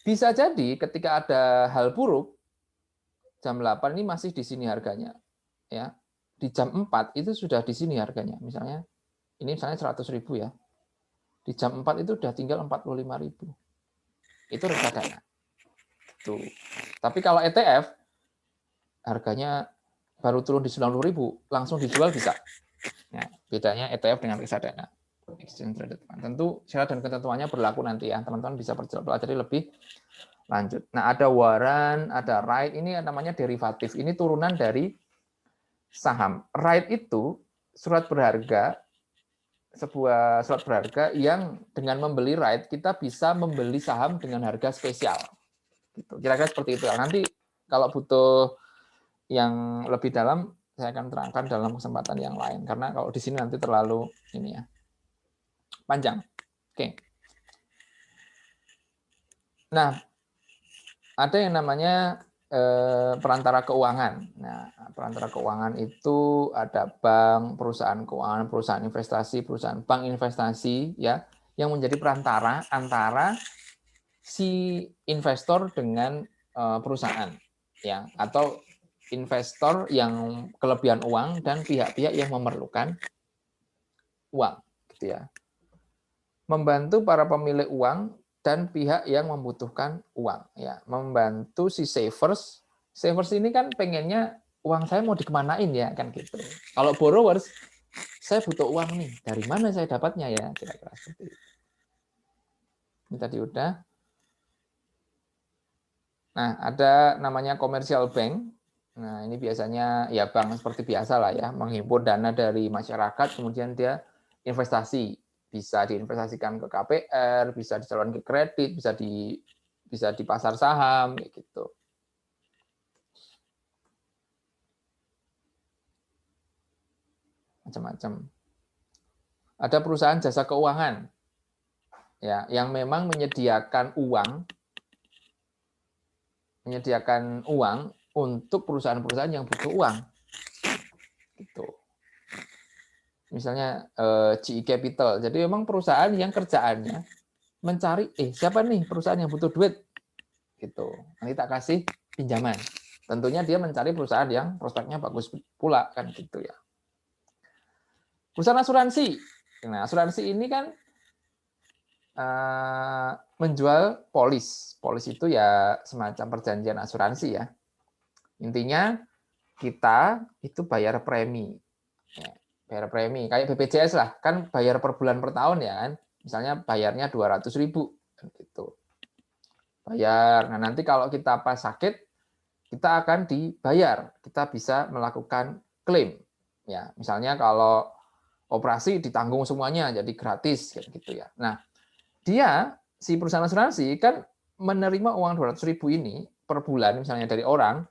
Bisa jadi ketika ada hal buruk, jam 8 ini masih di sini harganya. Ya. Di jam 4 itu sudah di sini harganya. Misalnya, ini misalnya 100.000 ya. Di jam 4 itu sudah tinggal 45.000. Itu reksadana. Tuh. Tapi kalau ETF, harganya baru turun di 90.000, langsung dijual bisa. Nah, bedanya ETF dengan reksadana. Exchange traded fund. Tentu syarat dan ketentuannya berlaku nanti ya. Teman-teman bisa pelajari lebih lanjut. Nah, ada waran, ada right, ini namanya derivatif. Ini turunan dari saham. Right itu surat berharga, sebuah surat berharga yang dengan membeli right kita bisa membeli saham dengan harga spesial. Gitu. Kira-kira seperti itu. Nanti kalau butuh yang lebih dalam saya akan terangkan dalam kesempatan yang lain karena kalau di sini nanti terlalu ini ya panjang. Oke. Nah, ada yang namanya perantara keuangan. Nah, perantara keuangan itu ada bank, perusahaan keuangan, perusahaan investasi, perusahaan bank investasi ya, yang menjadi perantara antara si investor dengan perusahaan ya, atau investor yang kelebihan uang dan pihak-pihak yang memerlukan uang gitu ya. Membantu para pemilik uang dan pihak yang membutuhkan uang ya, membantu si savers. Savers ini kan pengennya uang saya mau dikemanain ya kan gitu. Kalau borrowers, saya butuh uang nih, dari mana saya dapatnya ya, kira-kira seperti itu. Ini tadi udah. Nah, ada namanya commercial bank. Nah, ini biasanya ya bank seperti biasa lah ya, menghimpun dana dari masyarakat, kemudian dia investasi. Bisa diinvestasikan ke KPR, bisa dicalonkan ke kredit, bisa di pasar saham, kayak gitu. Macam-macam. Ada perusahaan jasa keuangan ya, yang memang menyediakan uang untuk perusahaan-perusahaan yang butuh uang. Gitu. Misalnya GE Capital. Jadi memang perusahaan yang kerjaannya mencari siapa nih perusahaan yang butuh duit gitu. Nanti tak kasih pinjaman. Tentunya dia mencari perusahaan yang prospeknya bagus pula kan gitu ya. Perusahaan asuransi. Nah, asuransi ini kan menjual polis. Polis itu ya semacam perjanjian asuransi ya. Intinya kita itu bayar premi. Ya, bayar premi kayak BPJS lah, kan bayar per bulan per tahun ya kan. Misalnya bayarnya 200.000 gitu. Bayar. Nah, nanti kalau kita pas sakit kita akan dibayar. Kita bisa melakukan klaim. Ya, misalnya kalau operasi ditanggung semuanya jadi gratis gitu ya. Nah, dia si perusahaan asuransi kan menerima uang 200.000 ini per bulan misalnya dari orang.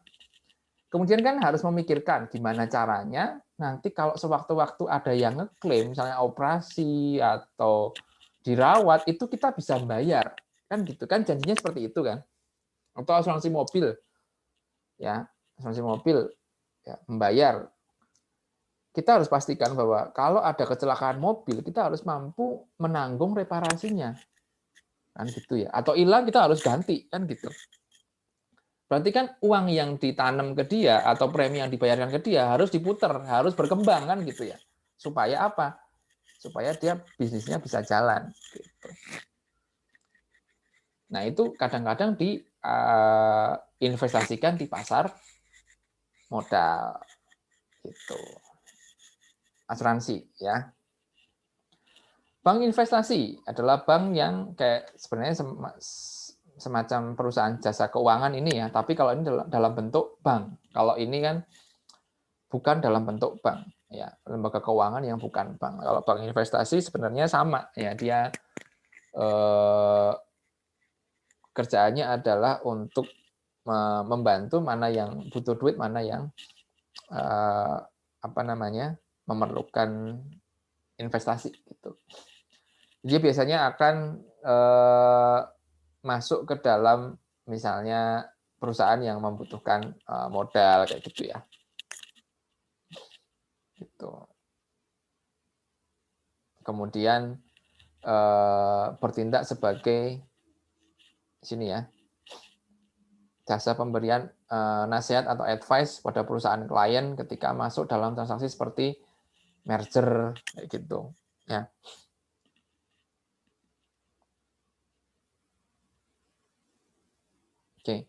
Kemudian kan harus memikirkan gimana caranya nanti kalau sewaktu-waktu ada yang ngeklaim misalnya operasi atau dirawat itu kita bisa bayar. Kan gitu kan janjinya seperti itu kan. Atau asuransi mobil ya, asuransi mobil ya, membayar. Kita harus pastikan bahwa kalau ada kecelakaan mobil kita harus mampu menanggung reparasinya. Kan gitu ya. Atau hilang kita harus ganti kan gitu. Berarti kan uang yang ditanam ke dia atau premi yang dibayarkan ke dia harus diputar, harus berkembang kan gitu ya. Supaya apa? Supaya dia bisnisnya bisa jalan. Gitu. Nah itu kadang-kadang diinvestasikan di pasar modal, gitu. Asuransi ya. Bank investasi adalah bank yang kayak sebenarnya semacam perusahaan jasa keuangan ini ya, tapi kalau ini dalam bentuk bank. Kalau ini kan bukan dalam bentuk bank, ya lembaga keuangan yang bukan bank. Kalau bank investasi sebenarnya sama, ya dia kerjaannya adalah untuk membantu mana yang butuh duit, mana yang memerlukan investasi gitu. Dia biasanya akan masuk ke dalam misalnya perusahaan yang membutuhkan modal kayak gitu ya. Gitu. Kemudian bertindak sebagai sini ya, jasa pemberian nasihat atau advice pada perusahaan klien ketika masuk dalam transaksi seperti merger kayak gitu ya. Oke.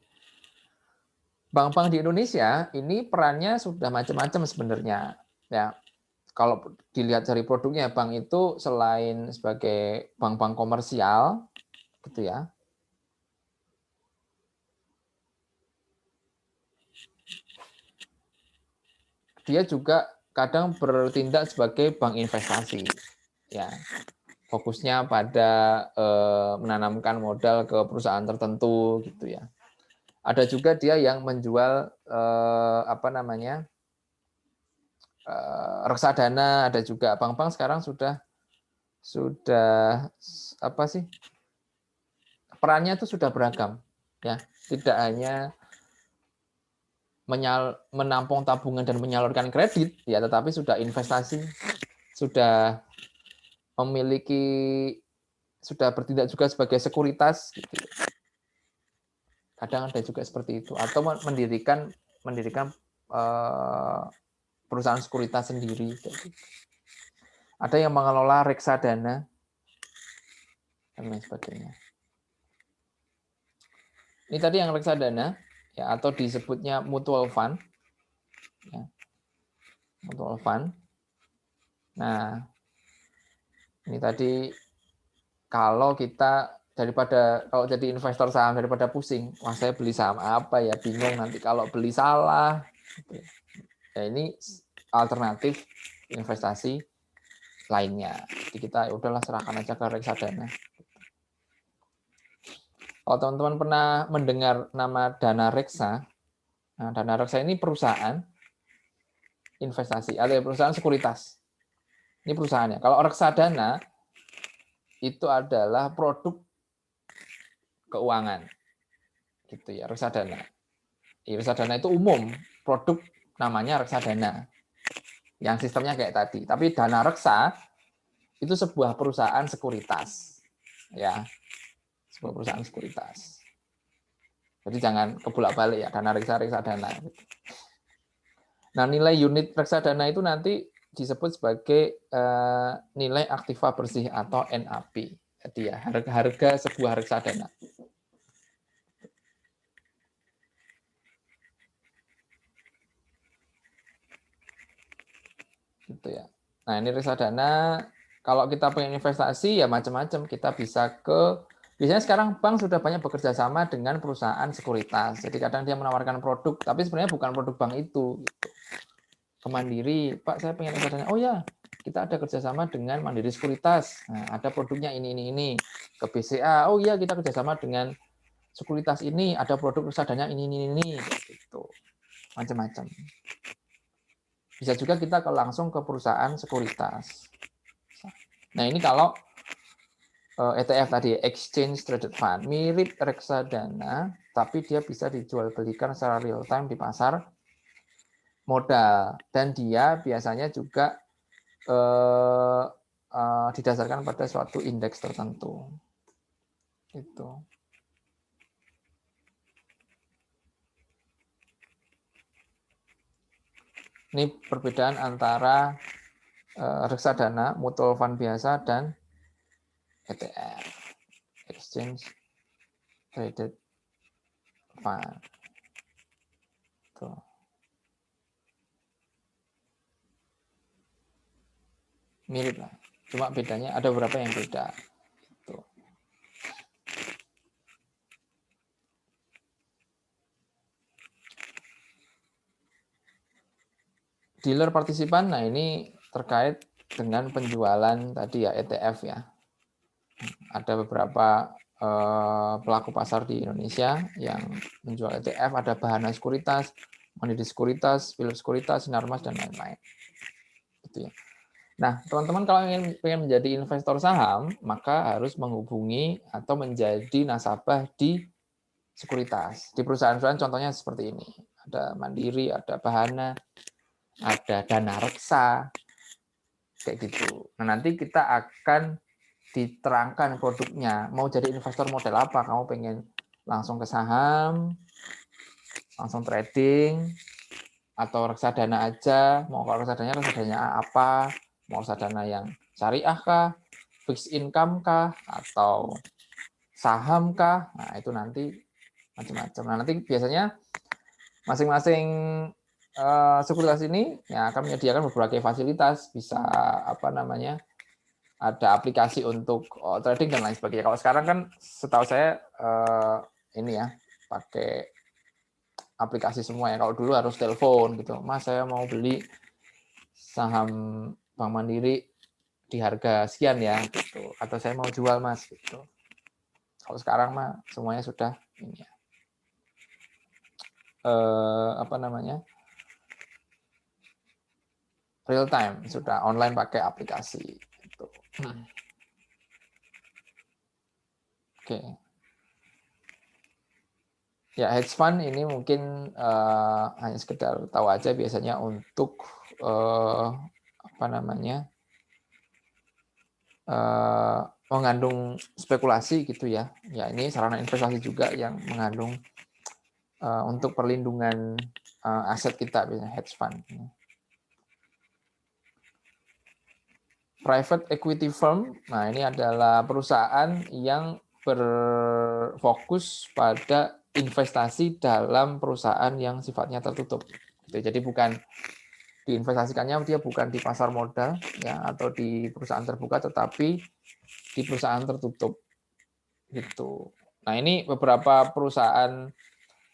Bank-bank di Indonesia ini perannya sudah macam-macam sebenarnya ya. Kalau dilihat dari produknya, bank itu selain sebagai bank-bank komersial gitu ya, dia juga kadang bertindak sebagai bank investasi ya. Fokusnya pada menanamkan modal ke perusahaan tertentu gitu ya. Ada juga dia yang menjual apa namanya, reksadana. Ada juga bank-bank sekarang sudah apa sih, perannya itu sudah beragam ya, tidak hanya menampung tabungan dan menyalurkan kredit ya, tetapi sudah investasi, sudah memiliki, sudah bertindak juga sebagai sekuritas gitu. Kadang ada juga seperti itu, atau mendirikan perusahaan sekuritas sendiri. Ada yang mengelola reksadana dan lain sebagainya. Ini tadi yang reksadana ya, atau disebutnya mutual fund ya. Mutual fund. Nah, ini tadi kalau jadi investor saham daripada pusing, wah saya beli saham apa ya, bingung nanti kalau beli salah. Ya, ini alternatif investasi lainnya. Jadi kita udahlah serahkan aja ke reksadana. Kalau teman-teman pernah mendengar nama Dana Reksa, nah Dana Reksa ini perusahaan investasi atau perusahaan sekuritas. Ini perusahaannya. Kalau reksadana itu adalah produk keuangan, gitu ya, reksadana. Reksadana itu umum, produk namanya reksadana, yang sistemnya kayak tadi. Tapi Dana Reksa itu sebuah perusahaan sekuritas, ya, sebuah perusahaan sekuritas. Jadi jangan kebulak-balik ya, Dana Reksa, reksadana. Nah, nilai unit reksadana itu nanti disebut sebagai nilai aktiva bersih atau NAB. Jadi ya, harga sebuah reksadana. Gitu ya. Nah, ini reksadana, kalau kita pengen investasi ya macam-macam. Kita bisa biasanya sekarang bank sudah banyak bekerja sama dengan perusahaan sekuritas. Jadi kadang dia menawarkan produk, tapi sebenarnya bukan produk bank itu. Gitu. Ke Mandiri, Pak saya pengen reksadana. Oh ya, kita ada kerjasama dengan Mandiri Sekuritas. Nah, ada produknya ini. Ke BCA, oh iya kita kerjasama dengan sekuritas ini, ada produk reksadana ini. Gitu. Macam-macam. Bisa juga kita langsung ke perusahaan sekuritas. Nah ini kalau ETF tadi, Exchange Traded Fund, mirip reksadana, tapi dia bisa dijual belikan secara real time di pasar modal. Dan dia biasanya juga didasarkan pada suatu indeks tertentu. Itu. Ini perbedaan antara reksadana, mutual fund biasa, dan ETF, Exchange Traded Fund. Tuh. Mirip lah, cuma bedanya ada beberapa yang beda. Tuh. Dealer partisipan, nah ini terkait dengan penjualan tadi ya, ETF ya. Ada beberapa pelaku pasar di Indonesia yang menjual ETF, ada Bahana Sekuritas, Mandiri Sekuritas, Philips Sekuritas, Sinarmas, dan lain-lain. Gitu ya. Nah, teman-teman kalau ingin menjadi investor saham, maka harus menghubungi atau menjadi nasabah di sekuritas. Di perusahaan-perusahaan contohnya seperti ini. Ada Mandiri, ada Bahana, ada Dana Reksa, kayak gitu. Nah, nanti kita akan diterangkan produknya. Mau jadi investor model apa? Kamu pengen langsung ke saham, langsung trading, atau reksadana aja? Mau kalau reksadana apa? Mau reksadana yang syariah kah? Fixed income kah? Atau saham kah? Nah, itu nanti macam-macam. Nah, nanti biasanya masing-masing sekuritas ini ya akan menyediakan berbagai fasilitas, bisa ada aplikasi untuk trading dan lain sebagainya. Kalau sekarang kan setahu saya ini ya pakai aplikasi semua ya. Kalau dulu harus telepon gitu, Mas saya mau beli saham Bank Mandiri di harga sekian ya gitu, atau saya mau jual Mas gitu. Kalau sekarang mah semuanya sudah ini ya. Real time, sudah online pakai aplikasi gitu. Oke. Ya, hedge fund ini mungkin hanya sekedar tahu aja, biasanya untuk mengandung spekulasi gitu ya. Ya, ini sarana investasi juga yang mengandung untuk perlindungan aset kita, biasanya hedge fund. Private equity firm, nah ini adalah perusahaan yang berfokus pada investasi dalam perusahaan yang sifatnya tertutup. Jadi bukan diinvestasikannya, dia bukan di pasar modal ya atau di perusahaan terbuka, tetapi di perusahaan tertutup gitu. Nah, ini beberapa perusahaan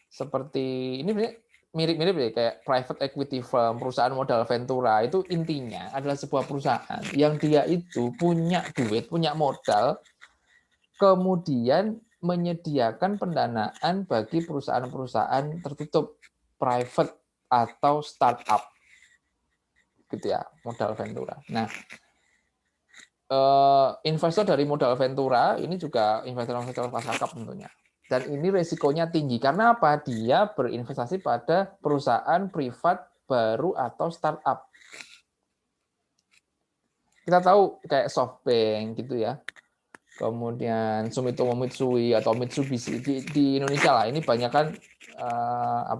seperti ini mirip-mirip ya, kayak private equity firm, perusahaan modal ventura. Itu intinya adalah sebuah perusahaan yang dia itu punya duit, punya modal, kemudian menyediakan pendanaan bagi perusahaan-perusahaan tertutup, private atau startup gitu ya, modal ventura. Nah, investor dari modal ventura ini juga investor kelas kakap tentunya. Dan ini resikonya tinggi. Karena apa? Dia berinvestasi pada perusahaan privat baru atau startup. Kita tahu kayak SoftBank gitu ya. Kemudian Sumitomo Mitsui atau Mitsubishi di Indonesia lah. Ini banyak kan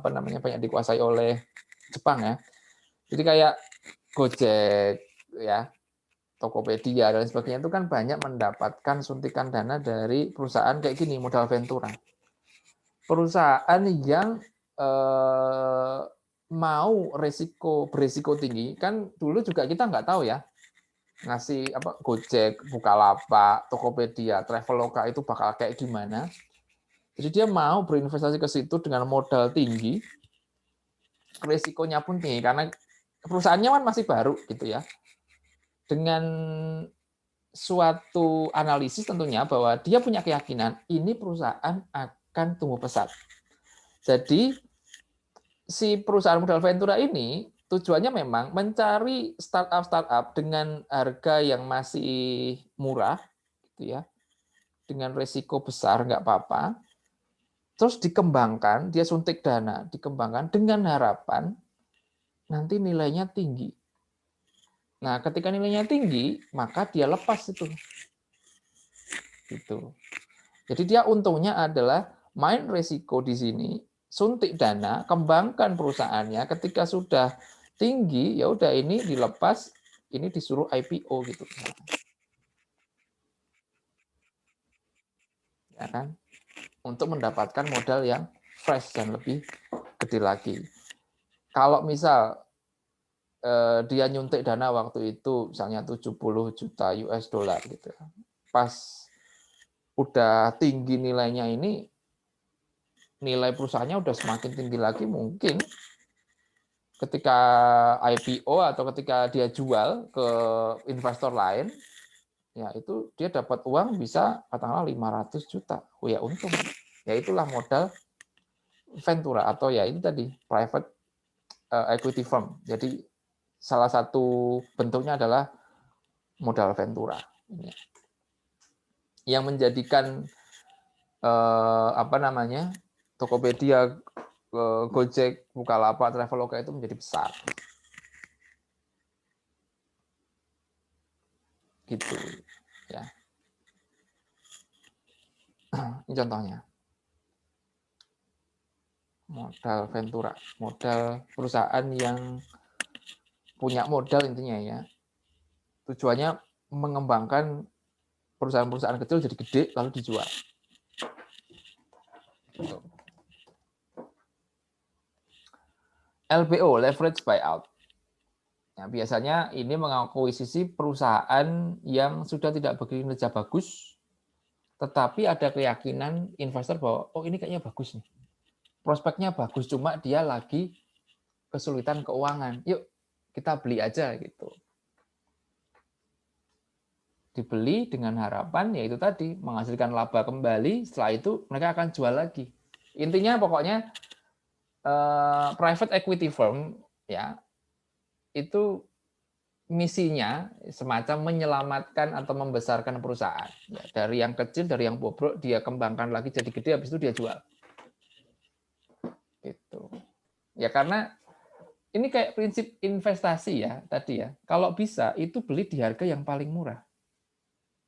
banyak dikuasai oleh Jepang ya. Jadi kayak Gojek ya, Tokopedia dan sebagainya itu kan banyak mendapatkan suntikan dana dari perusahaan kayak gini, modal ventura. Perusahaan yang mau beresiko tinggi, kan dulu juga kita nggak tahu ya, ngasih Gojek, Bukalapak, Tokopedia, Traveloka itu bakal kayak gimana. Jadi dia mau berinvestasi ke situ dengan modal tinggi, resikonya pun tinggi karena perusahaannya kan masih baru gitu ya. Dengan suatu analisis tentunya bahwa dia punya keyakinan ini perusahaan akan tumbuh pesat. Jadi si perusahaan modal ventura ini tujuannya memang mencari startup dengan harga yang masih murah, gitu ya, dengan resiko besar nggak apa-apa. Terus dikembangkan, dia suntik dana, dikembangkan dengan harapan nanti nilainya tinggi. Nah, ketika nilainya tinggi, maka dia lepas itu. Gitu. Jadi dia untungnya adalah main resiko di sini, suntik dana, kembangkan perusahaannya. Ketika sudah tinggi, ya udah ini dilepas, ini disuruh IPO gitu. Ya kan? Untuk mendapatkan modal yang fresh dan lebih gede lagi. Kalau misal dia nyuntik dana waktu itu misalnya 70 juta US dollar gitu. Pas udah tinggi nilainya ini, nilai perusahaannya udah semakin tinggi lagi, mungkin ketika IPO atau ketika dia jual ke investor lain, ya itu dia dapat uang bisa katakanlah 500 juta. Oh ya untung. Ya itulah modal ventura atau ya itu tadi private equity firm. Jadi salah satu bentuknya adalah modal ventura. Yang menjadikan Tokopedia, Gojek, Bukalapak, Traveloka itu menjadi besar. Gitu ya. Ini contohnya. Modal Ventura, modal perusahaan yang punya modal intinya ya. Tujuannya mengembangkan perusahaan-perusahaan kecil jadi gede lalu dijual. Gitu. LBO, leverage buyout. Nah, biasanya ini mengakuisisi perusahaan yang sudah tidak berkinerja bagus, tetapi ada keyakinan investor bahwa oh ini kayaknya bagus nih. Prospeknya bagus, cuma dia lagi kesulitan keuangan. Yuk kita beli aja gitu. Dibeli dengan harapan yaitu tadi menghasilkan laba kembali, setelah itu mereka akan jual lagi. Intinya pokoknya private equity firm ya itu misinya semacam menyelamatkan atau membesarkan perusahaan ya, dari yang kecil, dari yang bobrok dia kembangkan lagi jadi gede, habis itu dia jual. Gitu. Ya karena ini kayak prinsip investasi ya tadi ya. Kalau bisa itu beli di harga yang paling murah.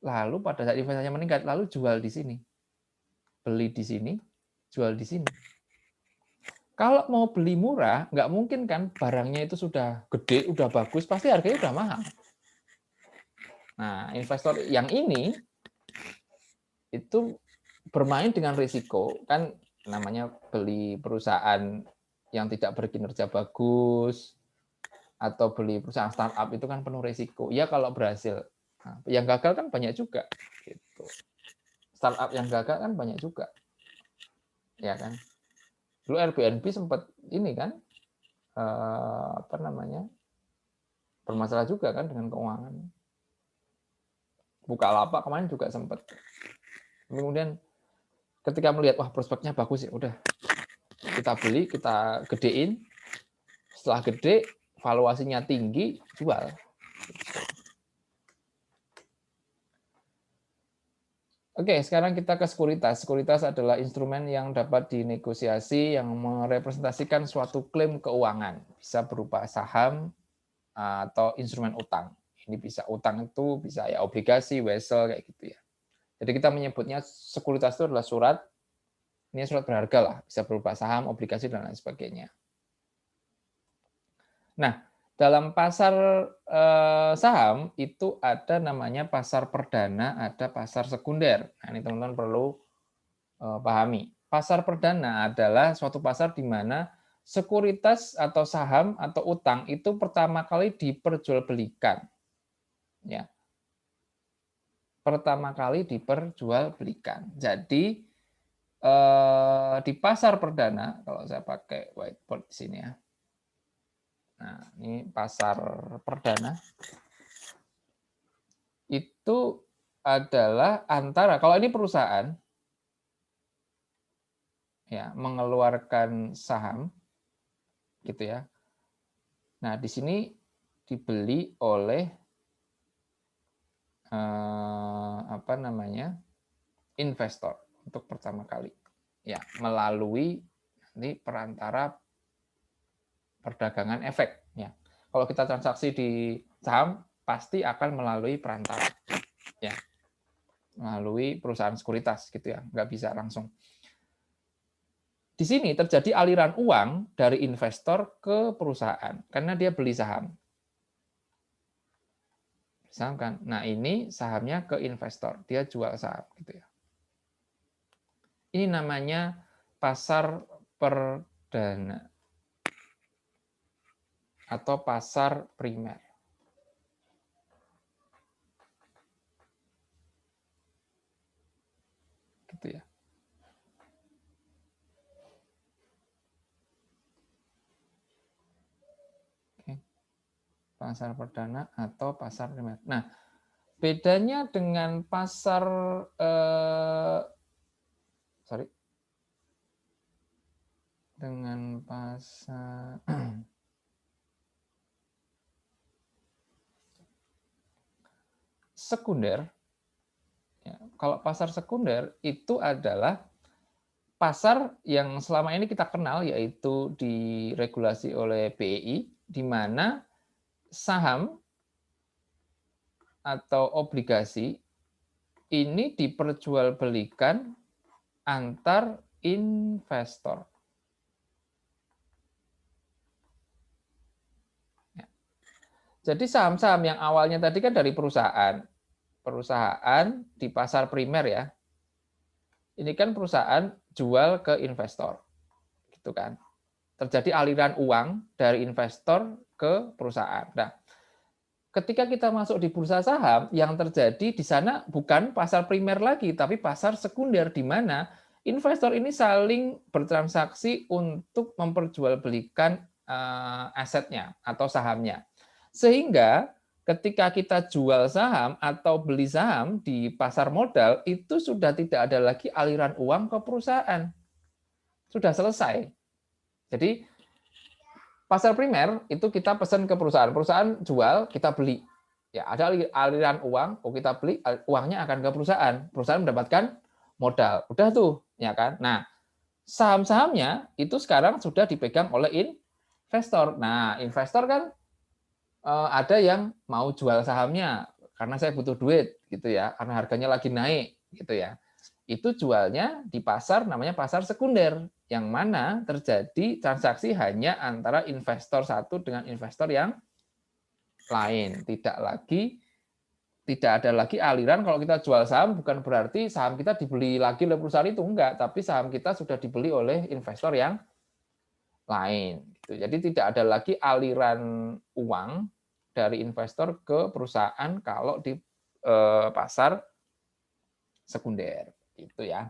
Lalu pada saat investasinya meningkat, lalu jual di sini. Beli di sini, jual di sini. Kalau mau beli murah, nggak mungkin kan barangnya itu sudah gede, udah bagus, pasti harganya udah mahal. Nah, investor yang ini itu bermain dengan risiko, kan namanya beli perusahaan yang tidak berkinerja bagus, atau beli perusahaan startup itu kan penuh risiko. Ya kalau berhasil, nah, yang gagal kan banyak juga. Gitu. Startup yang gagal kan banyak juga, ya kan. Dulu Airbnb sempat ini kan apa namanya bermasalah juga kan dengan keuangan. Bukalapak kemarin juga sempat. Kemudian ketika melihat wah prospeknya bagus ya udah kita beli, kita gedein. Setelah gede, valuasinya tinggi, jual. Oke, sekarang kita ke sekuritas. Sekuritas adalah instrumen yang dapat dinegosiasi yang merepresentasikan suatu klaim keuangan. Bisa berupa saham atau instrumen utang. Ini bisa utang itu bisa ya obligasi, wesel kayak gitu ya. Jadi kita menyebutnya sekuritas itu adalah surat, ini surat berharga lah, bisa berupa saham, obligasi dan lain sebagainya. Nah, dalam pasar saham itu ada namanya pasar perdana, ada pasar sekunder. Nah, ini teman-teman perlu pahami. Pasar perdana adalah suatu pasar di mana sekuritas atau saham atau utang itu pertama kali diperjualbelikan. Ya. Pertama kali diperjualbelikan. Jadi di pasar perdana, kalau saya pakai whiteboard di sini ya. Nah, ini pasar perdana. Itu adalah antara, kalau ini perusahaan ya mengeluarkan saham gitu ya. Nah, di sini dibeli oleh apa namanya? Investor untuk pertama kali. Ya, melalui nanti perantara perdagangan efek ya. Kalau kita transaksi di saham pasti akan melalui perantara ya. Melalui perusahaan sekuritas gitu ya, nggak bisa langsung. Di sini terjadi aliran uang dari investor ke perusahaan karena dia beli saham. Saham kan. Nah, ini sahamnya ke investor, dia jual saham gitu ya. Ini namanya pasar perdana atau pasar primer. Gitu ya. Oke. Pasar perdana atau pasar primer. Nah, bedanya dengan pasar dengan pasar sekunder. Ya, kalau pasar sekunder itu adalah pasar yang selama ini kita kenal, yaitu diregulasi oleh BEI, di mana saham atau obligasi ini diperjualbelikan antar investor. Ya. Jadi saham-saham yang awalnya tadi kan dari perusahaan di pasar primer ya. Ini kan perusahaan jual ke investor, gitu kan. Terjadi aliran uang dari investor ke perusahaan. Nah, ketika kita masuk di bursa saham, yang terjadi di sana bukan pasar primer lagi, tapi pasar sekunder, di mana investor ini saling bertransaksi untuk memperjualbelikan asetnya atau sahamnya. Sehingga ketika kita jual saham atau beli saham di pasar modal, itu sudah tidak ada lagi aliran uang ke perusahaan. Sudah selesai. Jadi pasar primer itu kita pesan ke perusahaan, perusahaan jual, kita beli. Ya, ada aliran uang, kita beli, uangnya akan ke perusahaan. Perusahaan mendapatkan modal. Udah tuh, ya kan? Nah, saham-sahamnya itu sekarang sudah dipegang oleh investor. Nah, investor kan ada yang mau jual sahamnya karena saya butuh duit gitu ya, karena harganya lagi naik gitu ya. Itu jualnya di pasar namanya pasar sekunder, yang mana terjadi transaksi hanya antara investor satu dengan investor yang lain. Tidak ada lagi aliran kalau kita jual saham, bukan berarti saham kita dibeli lagi oleh perusahaan itu, enggak, tapi saham kita sudah dibeli oleh investor yang lain. Jadi tidak ada lagi aliran uang dari investor ke perusahaan kalau di pasar sekunder, gitu ya.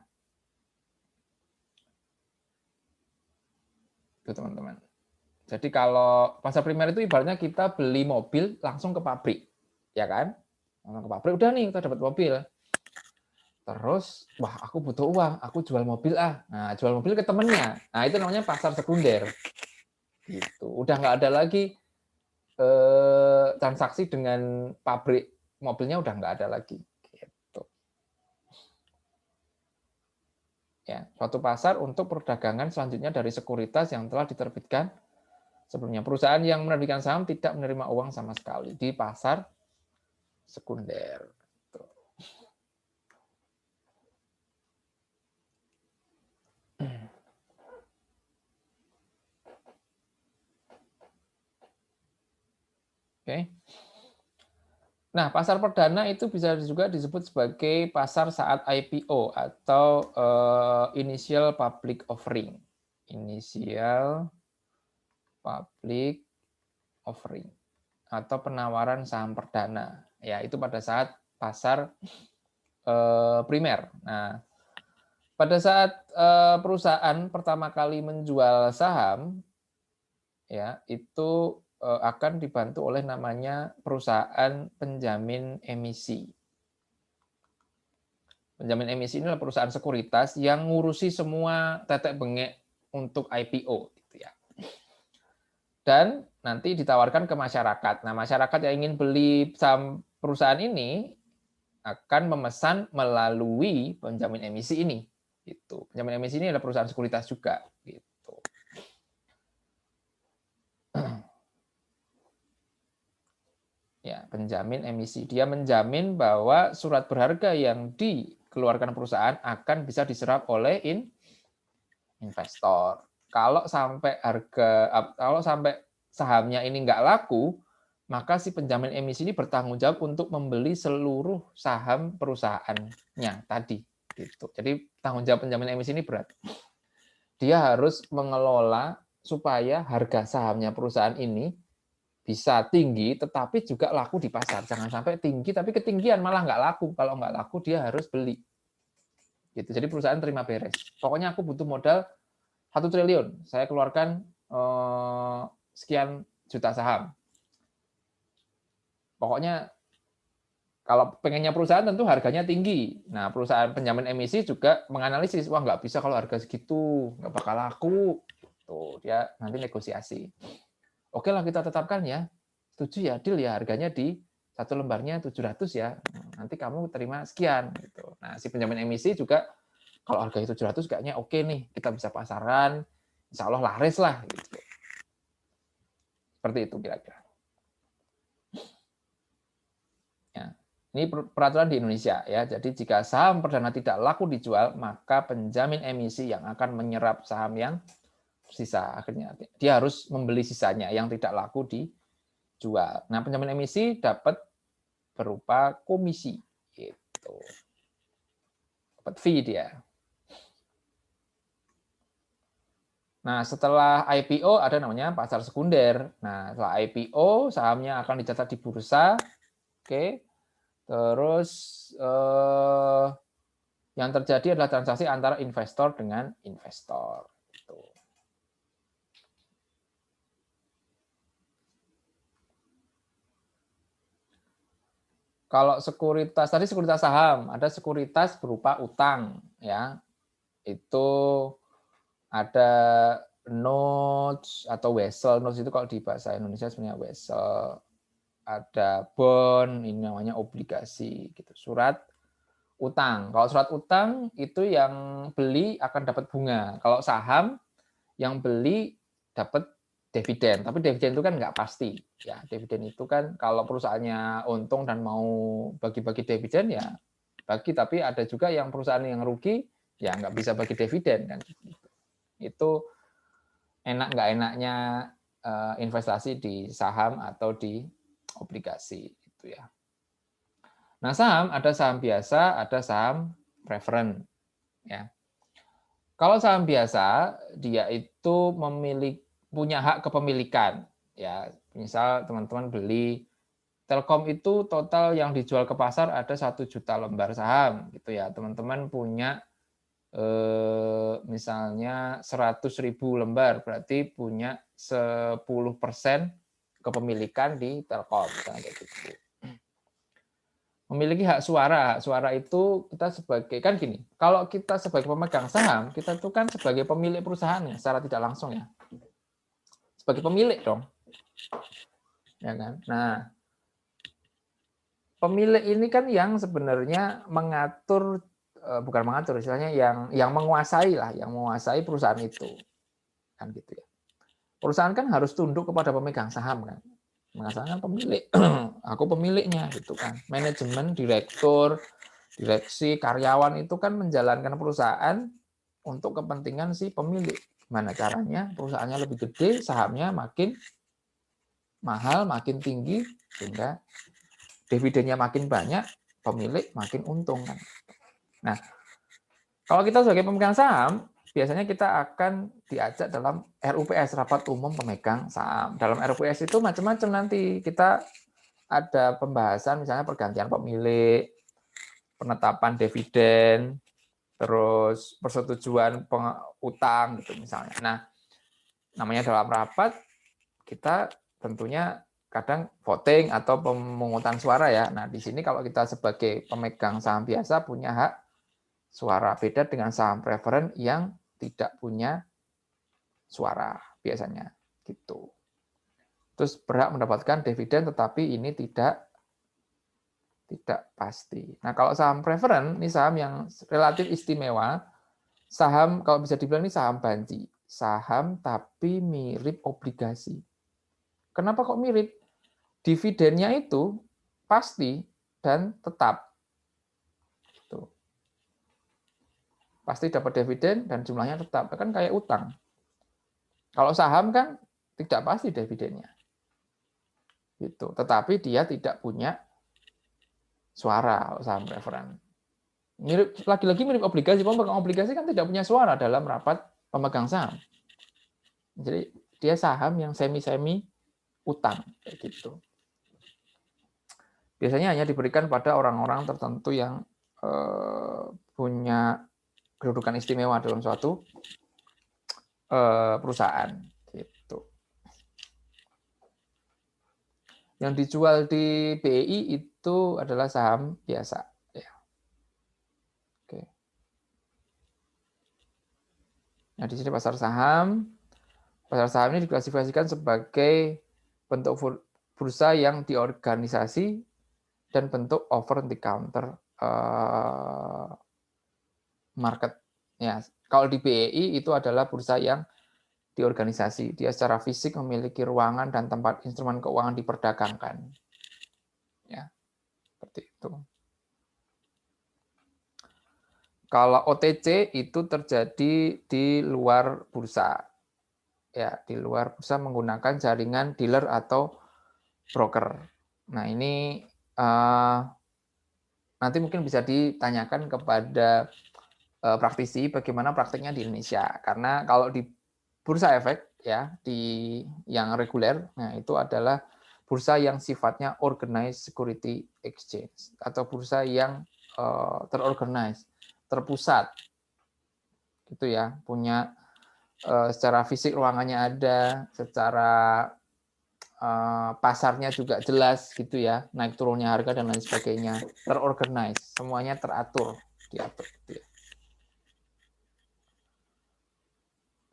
Itu teman-teman. Jadi kalau pasar primer itu ibaratnya kita beli mobil langsung ke pabrik, ya kan? Langsung ke pabrik, udah nih kita dapat mobil. Terus, wah aku butuh uang, aku jual mobil ah. Nah, jual mobil ke temennya. Nah, itu namanya pasar sekunder. Gitu. Udah nggak ada lagi transaksi dengan pabrik mobilnya, udah nggak ada lagi. Gitu. Ya, suatu pasar untuk perdagangan selanjutnya dari sekuritas yang telah diterbitkan sebelumnya. Perusahaan yang menerbitkan saham tidak menerima uang sama sekali di pasar sekunder. Oke. Nah, pasar perdana itu bisa juga disebut sebagai pasar saat IPO atau initial public offering. Initial public offering atau penawaran saham perdana. Ya, itu pada saat pasar primer. Nah, pada saat perusahaan pertama kali menjual saham, ya itu akan dibantu oleh namanya perusahaan penjamin emisi. Penjamin emisi ini adalah perusahaan sekuritas yang ngurusi semua tetek bengek untuk IPO, gitu ya. Dan nanti ditawarkan ke masyarakat. Nah, masyarakat yang ingin beli saham perusahaan ini akan memesan melalui penjamin emisi ini. Gitu. Penjamin emisi ini adalah perusahaan sekuritas juga. Gitu. Ya, penjamin emisi. Dia menjamin bahwa surat berharga yang dikeluarkan perusahaan akan bisa diserap oleh investor. Kalau sampai sahamnya ini nggak laku, maka si penjamin emisi ini bertanggung jawab untuk membeli seluruh saham perusahaannya tadi. Gitu. Jadi tanggung jawab penjamin emisi ini berat. Dia harus mengelola supaya harga sahamnya perusahaan ini bisa tinggi, tetapi juga laku di pasar. Jangan sampai tinggi, tapi ketinggian malah nggak laku. Kalau nggak laku, dia harus beli. Gitu. Jadi perusahaan terima beres. Pokoknya aku butuh modal 1 triliun. Saya keluarkan sekian juta saham. Pokoknya kalau pengennya perusahaan tentu harganya tinggi. Nah, perusahaan penjamin emisi juga menganalisis, wah nggak bisa kalau harga segitu, nggak bakal laku. Tuh, dia nanti negosiasi. Oke lah kita tetapkan ya, setuju ya, deal ya, harganya di satu lembarnya 700 ya, nanti kamu terima sekian. Gitu. Nah, si penjamin emisi juga, kalau harganya 700 kayaknya oke nih, kita bisa pasaran, insya Allah laris lah. Gitu. Seperti itu kira-kira. Ya. Ini peraturan di Indonesia ya. Jadi jika saham perdana tidak laku dijual, maka penjamin emisi yang akan menyerap saham yang sisa. Akhirnya dia harus membeli sisanya yang tidak laku dijual. Nah, penjamin emisi dapat berupa komisi gitu. Dapat fee dia. Nah, setelah IPO ada namanya pasar sekunder. Nah, setelah IPO sahamnya akan dicatat di bursa. Oke. Terus yang terjadi adalah transaksi antara investor dengan investor. Gitu. Kalau sekuritas, tadi sekuritas saham, ada sekuritas berupa utang. Ya, itu ada notes atau wesel. Notes itu kalau di bahasa Indonesia sebenarnya wesel. Ada bond, ini namanya obligasi. Gitu. Surat utang. Kalau surat utang itu yang beli akan dapat bunga. Kalau saham yang beli dapat dividen. Tapi dividen itu kan nggak pasti. Ya, dividen itu kan kalau perusahaannya untung dan mau bagi-bagi dividen ya bagi. Tapi ada juga yang perusahaan yang rugi ya nggak bisa bagi dividen kan. Itu enak nggak enaknya investasi di saham atau di obligasi itu ya. Nah, saham ada saham biasa, ada saham preferen ya. Kalau saham biasa dia itu punya hak kepemilikan ya. Misal teman-teman beli Telkom itu total yang dijual ke pasar ada 1 juta lembar saham gitu ya. Teman-teman punya misalnya 100.000 lembar berarti punya 10% kepemilikan di Telkom kayak gitu. Memiliki hak suara. Hak suara itu kita sebagai, kan gini, kalau kita sebagai pemegang saham, kita itu kan sebagai pemilik perusahaannya secara tidak langsung ya. Sebagai pemilik dong. Ya kan? Nah, pemilik ini kan yang sebenarnya mengatur, bukan mengatur, istilahnya yang menguasai lah, yang menguasai perusahaan itu. Kan gitu ya. Perusahaan kan harus tunduk kepada pemegang saham kan. Mengatakan pemilik, aku pemiliknya gitu kan. Manajemen, direktur, direksi, karyawan itu kan menjalankan perusahaan untuk kepentingan si pemilik. Gimana caranya perusahaannya lebih gede, sahamnya makin mahal, makin tinggi, sehingga dividennya makin banyak, pemilik makin untung kan. Nah, kalau kita sebagai pemegang saham, biasanya kita akan diajak dalam RUPS, Rapat Umum Pemegang Saham. Dalam RUPS itu macam-macam nanti. Kita ada pembahasan misalnya pergantian pemilik, penetapan dividen, terus persetujuan utang gitu misalnya. Nah, namanya dalam rapat kita tentunya kadang voting atau pemungutan suara ya. Nah, di sini kalau kita sebagai pemegang saham biasa punya hak suara, beda dengan saham preferen yang tidak punya suara biasanya gitu. Terus berhak mendapatkan dividen tetapi ini tidak pasti. Nah, kalau saham preferen ini saham yang relatif istimewa. Saham kalau bisa dibilang ini saham banci, saham tapi mirip obligasi. Kenapa kok mirip? Dividennya itu pasti dan tetap. Tuh. Pasti dapat dividen dan jumlahnya tetap. Kan kayak utang. Kalau saham kan tidak pasti dividennya. Gitu. Tetapi dia tidak punya suara kalau saham preferen. Mirip, lagi-lagi mirip obligasi. Pemegang obligasi kan tidak punya suara dalam rapat pemegang saham. Jadi dia saham yang semi-semi utang kayak gitu. Biasanya hanya diberikan pada orang-orang tertentu yang punya kedudukan istimewa dalam suatu perusahaan gitu. Yang dijual di BI itu adalah saham biasa ya. Oke. Nah, di sini pasar saham. Pasar saham ini diklasifikasikan sebagai bentuk bursa yang diorganisasi dan bentuk over the counter market. Ya, kalau di BEI itu adalah bursa yang diorganisasi. Dia secara fisik memiliki ruangan dan tempat instrumen keuangan diperdagangkan. Ya. Seperti itu. Kalau OTC itu terjadi di luar bursa. Ya, di luar bursa menggunakan jaringan dealer atau broker. Nah, ini nanti mungkin bisa ditanyakan kepada praktisi bagaimana praktiknya di Indonesia. Karena kalau di bursa efek ya, di yang reguler, nah itu adalah bursa yang sifatnya organized security exchange atau bursa yang terorganize, terpusat, gitu ya, punya secara fisik ruangannya ada, secara pasarnya juga jelas, gitu ya, naik turunnya harga dan lain sebagainya, terorganize, semuanya teratur, diatur, gitu ya.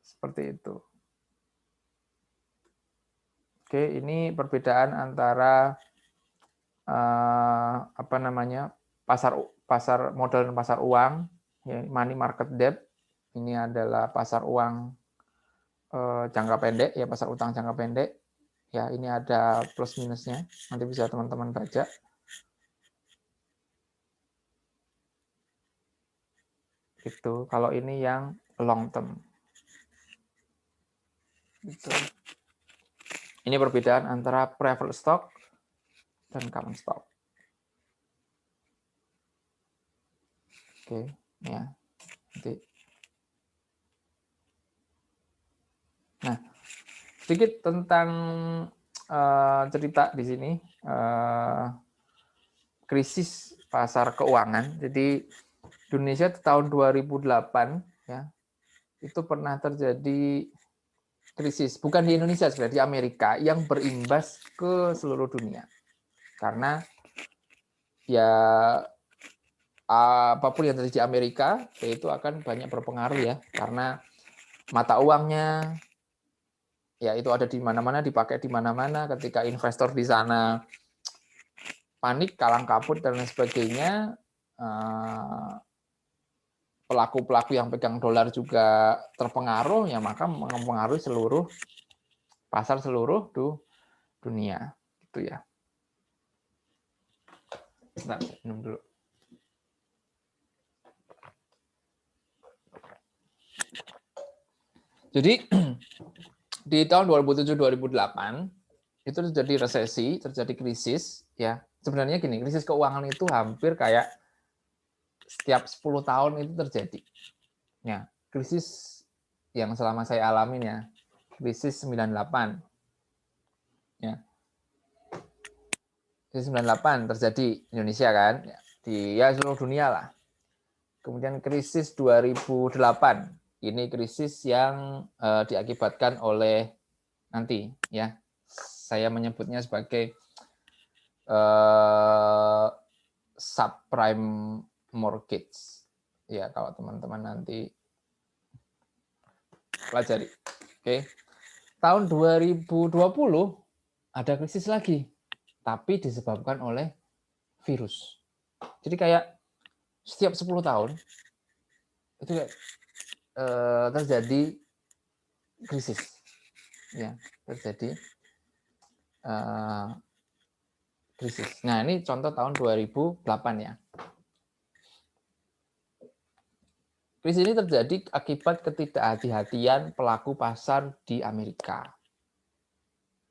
Seperti itu. Oke, ini perbedaan antara apa namanya, pasar modal dan pasar uang, ya, money market debt. Ini adalah pasar uang jangka pendek, ya, pasar utang jangka pendek. Ya, ini ada plus minusnya. Nanti bisa teman-teman baca. Itu kalau ini yang long term. Gitu. Ini perbedaan antara preferred stock dan common stock. Oke, ya. Nanti. Nah, sedikit tentang cerita di sini, krisis pasar keuangan. Jadi di Indonesia tahun 2008 ya, itu pernah terjadi krisis, bukan di Indonesia sebenarnya, di Amerika, yang berimbas ke seluruh dunia. Karena ya apapun yang terjadi di Amerika, itu akan banyak berpengaruh ya, karena mata uangnya ya itu ada di mana-mana, dipakai di mana-mana. Ketika investor di sana panik, kalang kabut dan lain sebagainya, pelaku-pelaku yang pegang dolar juga terpengaruh, ya maka mempengaruhi seluruh pasar seluruh dunia, gitu ya. Bentar, minum dulu. Jadi di tahun 2007-2008 itu terjadi resesi, terjadi krisis, ya. Sebenarnya gini, krisis keuangan itu hampir kayak setiap 10 tahun itu terjadi. Ya, krisis yang selama saya alamin ya, krisis 98. Ya. Krisis 98 terjadi di Indonesia kan, di ya seluruh dunia lah. Kemudian krisis 2008. Ini krisis yang diakibatkan oleh nanti ya. Saya menyebutnya sebagai subprime mortgage. Ya, kalau teman-teman nanti pelajari. Oke. Tahun 2020 ada krisis lagi, tapi disebabkan oleh virus. Jadi kayak setiap 10 tahun itu terjadi krisis. Ya, terjadi krisis. Nah, ini contoh tahun 2008 ya. Krisis ini terjadi akibat ketidakhati-hatian pelaku pasar di Amerika.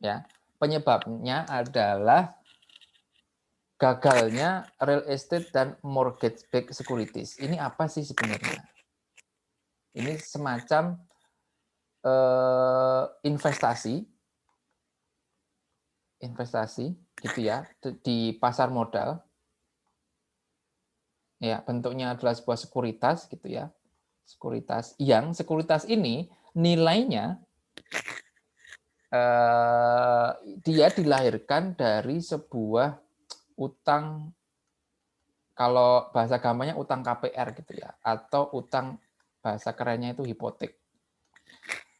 Ya, penyebabnya adalah gagalnya real estate dan mortgage-backed securities. Ini apa sih sebenarnya? Ini semacam investasi gitu ya di pasar modal. Ya, bentuknya adalah sebuah sekuritas gitu ya. Sekuritas ini nilainya dia dilahirkan dari sebuah utang, kalau bahasa gampangnya utang KPR gitu ya, atau utang bahasa kerennya itu hipotek.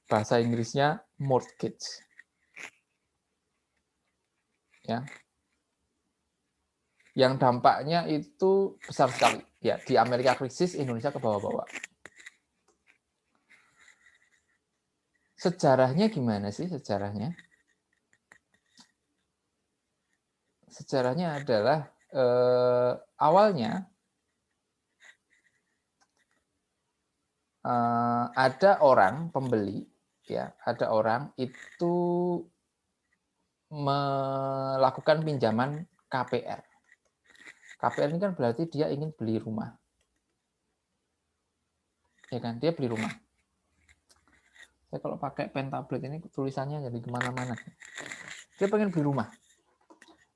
Bahasa Inggrisnya mortgage. Ya. Yang dampaknya itu besar sekali. Ya, di Amerika krisis, Indonesia ke bawah-bawah. Sejarahnya gimana sih sejarahnya? Sejarahnya adalah awalnya ada orang pembeli, ya, ada orang itu melakukan pinjaman KPR. KPR ini kan berarti dia ingin beli rumah, ya kan? Dia beli rumah. Saya kalau pakai pen tablet ini tulisannya jadi kemana-mana. Dia pengen beli rumah.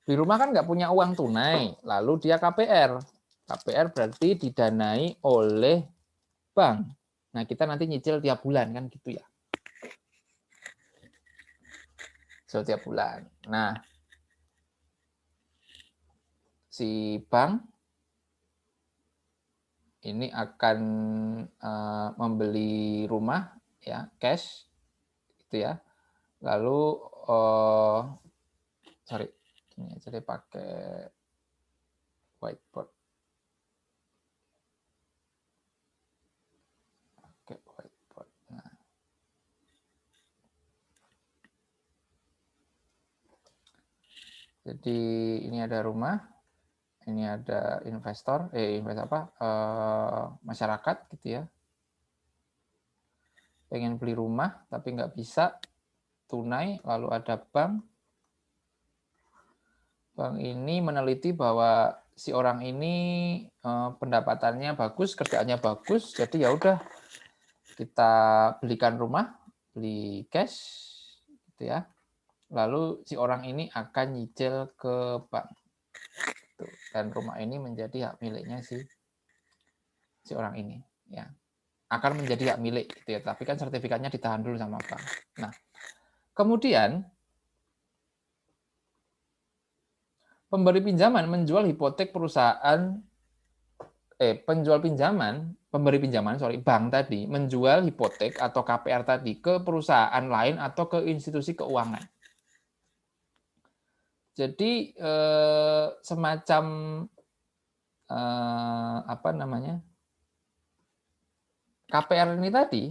Beli rumah kan nggak punya uang tunai, lalu dia KPR. KPR berarti didanai oleh bank. Nah, kita nanti nyicil tiap bulan kan gitu ya. Setiap bulan. Nah, si bank ini akan membeli rumah ya, cash gitu ya. Lalu sorry, ini aja deh pakai whiteboard. Oke, whiteboard. Nah. Jadi ini ada rumah, ini ada investor, masyarakat gitu ya. Pengen beli rumah tapi nggak bisa tunai, lalu ada bank. Bank ini meneliti bahwa si orang ini pendapatannya bagus, kerjaannya bagus, jadi ya udah kita belikan rumah, beli cash, gitu ya. Lalu si orang ini akan nyicil ke bank, dan rumah ini menjadi hak miliknya si orang ini, ya. Akan menjadi hak milik, gitu ya. Tapi kan sertifikatnya ditahan dulu sama bank. Nah, kemudian pemberi pinjaman menjual hipotek perusahaan, pemberi pinjaman, bank tadi, menjual hipotek atau KPR tadi ke perusahaan lain atau ke institusi keuangan. Jadi semacam apa namanya, KPR ini tadi,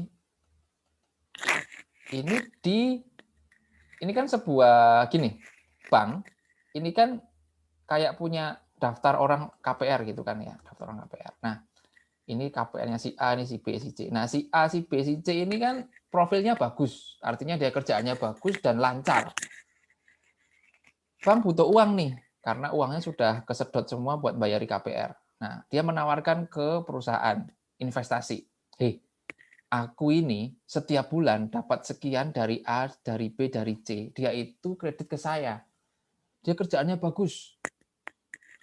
ini kan sebuah gini, bank, ini kan kayak punya daftar orang KPR gitu kan ya, daftar orang KPR. Nah, ini KPR-nya si A, ini si B, si C. Nah, si A, si B, si C ini kan profilnya bagus, artinya dia kerjaannya bagus dan lancar. Bank butuh uang nih, karena uangnya sudah kesedot semua buat bayari KPR. Nah, dia menawarkan ke perusahaan investasi. Hei, aku ini setiap bulan dapat sekian dari A, dari B, dari C. Dia itu kredit ke saya. Dia kerjaannya bagus.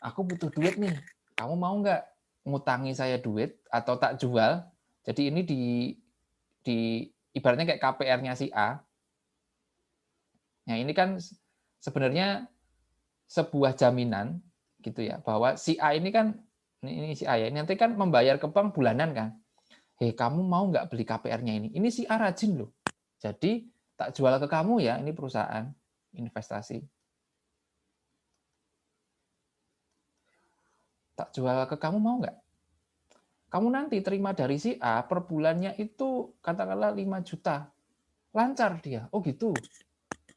Aku butuh duit nih. Kamu mau nggak ngutangi saya duit atau tak jual? Jadi ini di ibaratnya kayak KPR-nya si A. Nah, ini kan sebenarnya sebuah jaminan gitu ya, bahwa si A ini kan, ini si A ya, nanti kan membayar ke bank bulanan kan. Hei, kamu mau nggak beli KPR-nya ini? Ini si A rajin loh. Jadi tak jual ke kamu ya, ini perusahaan investasi. Tak jual ke kamu, mau nggak? Kamu nanti terima dari si A per bulannya itu katakanlah 5 juta. Lancar dia. Oh gitu.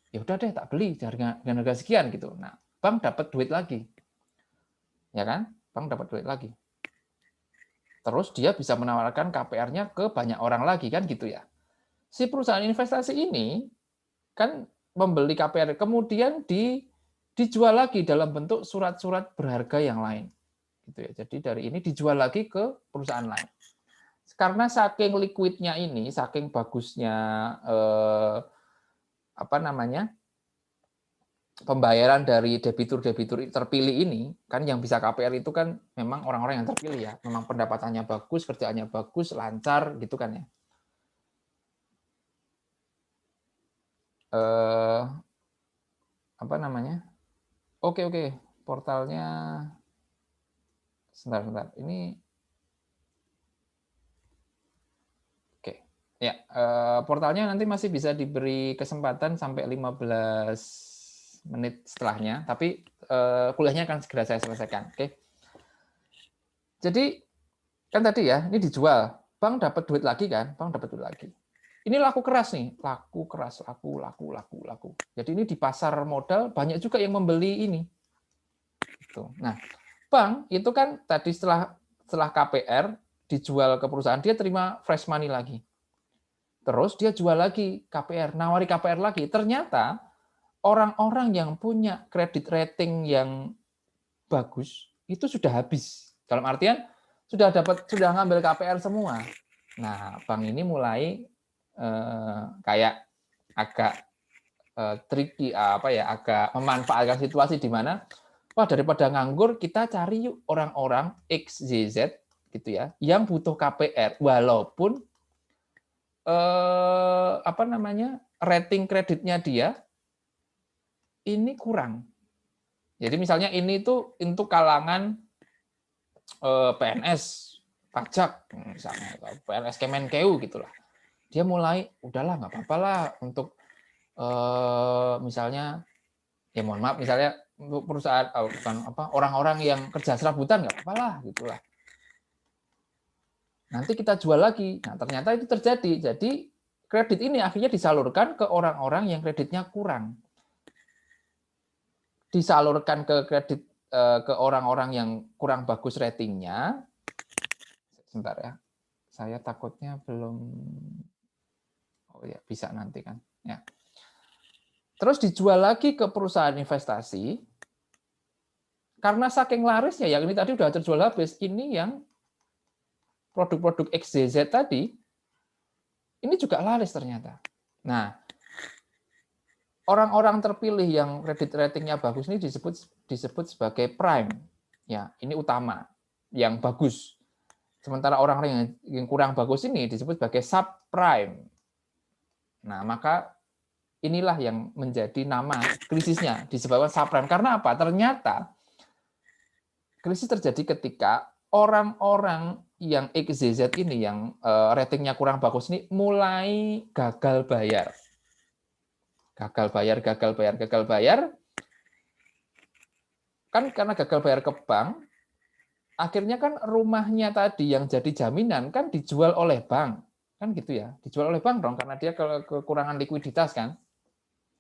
Ya udah deh, tak beli dengan harga sekian gitu. Nah, bank dapat duit lagi. Ya kan? Bank dapat duit lagi. Terus dia bisa menawarkan KPR-nya ke banyak orang lagi kan gitu ya. Si perusahaan investasi ini kan membeli KPR, kemudian dijual lagi dalam bentuk surat-surat berharga yang lain. Gitu ya. Jadi dari ini dijual lagi ke perusahaan lain. Karena saking liquidnya ini, saking bagusnya apa namanya, pembayaran dari debitur-debitur terpilih ini, kan yang bisa KPR itu kan memang orang-orang yang terpilih ya, memang pendapatannya bagus, kerjaannya bagus, lancar gitu kan ya. Apa namanya? Oke, portalnya sebentar. Ini oke. Ya, portalnya nanti masih bisa diberi kesempatan sampai 15 menit setelahnya, tapi kuliahnya akan segera saya selesaikan. Oke. Jadi kan tadi ya, ini dijual, bank dapat duit lagi kan, bank dapat duit lagi. Ini laku keras nih, laku keras, laku. Jadi ini di pasar modal banyak juga yang membeli ini. Tuh. Nah, bank itu kan tadi setelah KPR dijual ke perusahaan, dia terima fresh money lagi. Terus dia jual lagi KPR, nawari KPR lagi. Ternyata orang-orang yang punya kredit rating yang bagus itu sudah habis. Dalam artian sudah ngambil KPR semua. Nah, bank ini mulai kayak agak tricky, agak memanfaatkan situasi di mana wah, daripada nganggur kita cari yuk orang-orang XYZ gitu ya yang butuh KPR walaupun rating kreditnya dia ini kurang. Jadi misalnya ini tuh untuk kalangan PNS pajak misalnya, PNS Kemenkeu gitulah. Dia mulai udahlah nggak apa-apa lah untuk misalnya ya mohon maaf misalnya untuk perusahaan orang-orang yang kerja serabutan nggak apa-apa lah gitulah. Nanti kita jual lagi. Nah, ternyata itu terjadi. Jadi kredit ini akhirnya disalurkan ke orang-orang yang kreditnya kurang. Disalurkan ke kredit ke orang-orang yang kurang bagus ratingnya. Sebentar ya. Saya takutnya belum. Oh ya, bisa nanti kan. Ya. Terus dijual lagi ke perusahaan investasi. Karena saking larisnya, yang ini tadi udah terjual habis, ini yang produk-produk XYZ tadi, ini juga laris ternyata. Nah, orang-orang terpilih yang kredit ratingnya bagus ini disebut sebagai prime. Ya, ini utama, yang bagus. Sementara orang-orang yang kurang bagus ini disebut sebagai subprime. Nah, maka inilah yang menjadi nama krisisnya disebabkan subprime. Karena apa? Ternyata krisis terjadi ketika orang-orang yang XZZ ini yang ratingnya kurang bagus ini mulai gagal bayar. Gagal bayar. Kan karena gagal bayar ke bank, akhirnya kan rumahnya tadi yang jadi jaminan kan dijual oleh bank. Kan gitu ya, dijual oleh bank dong karena dia kekurangan likuiditas kan.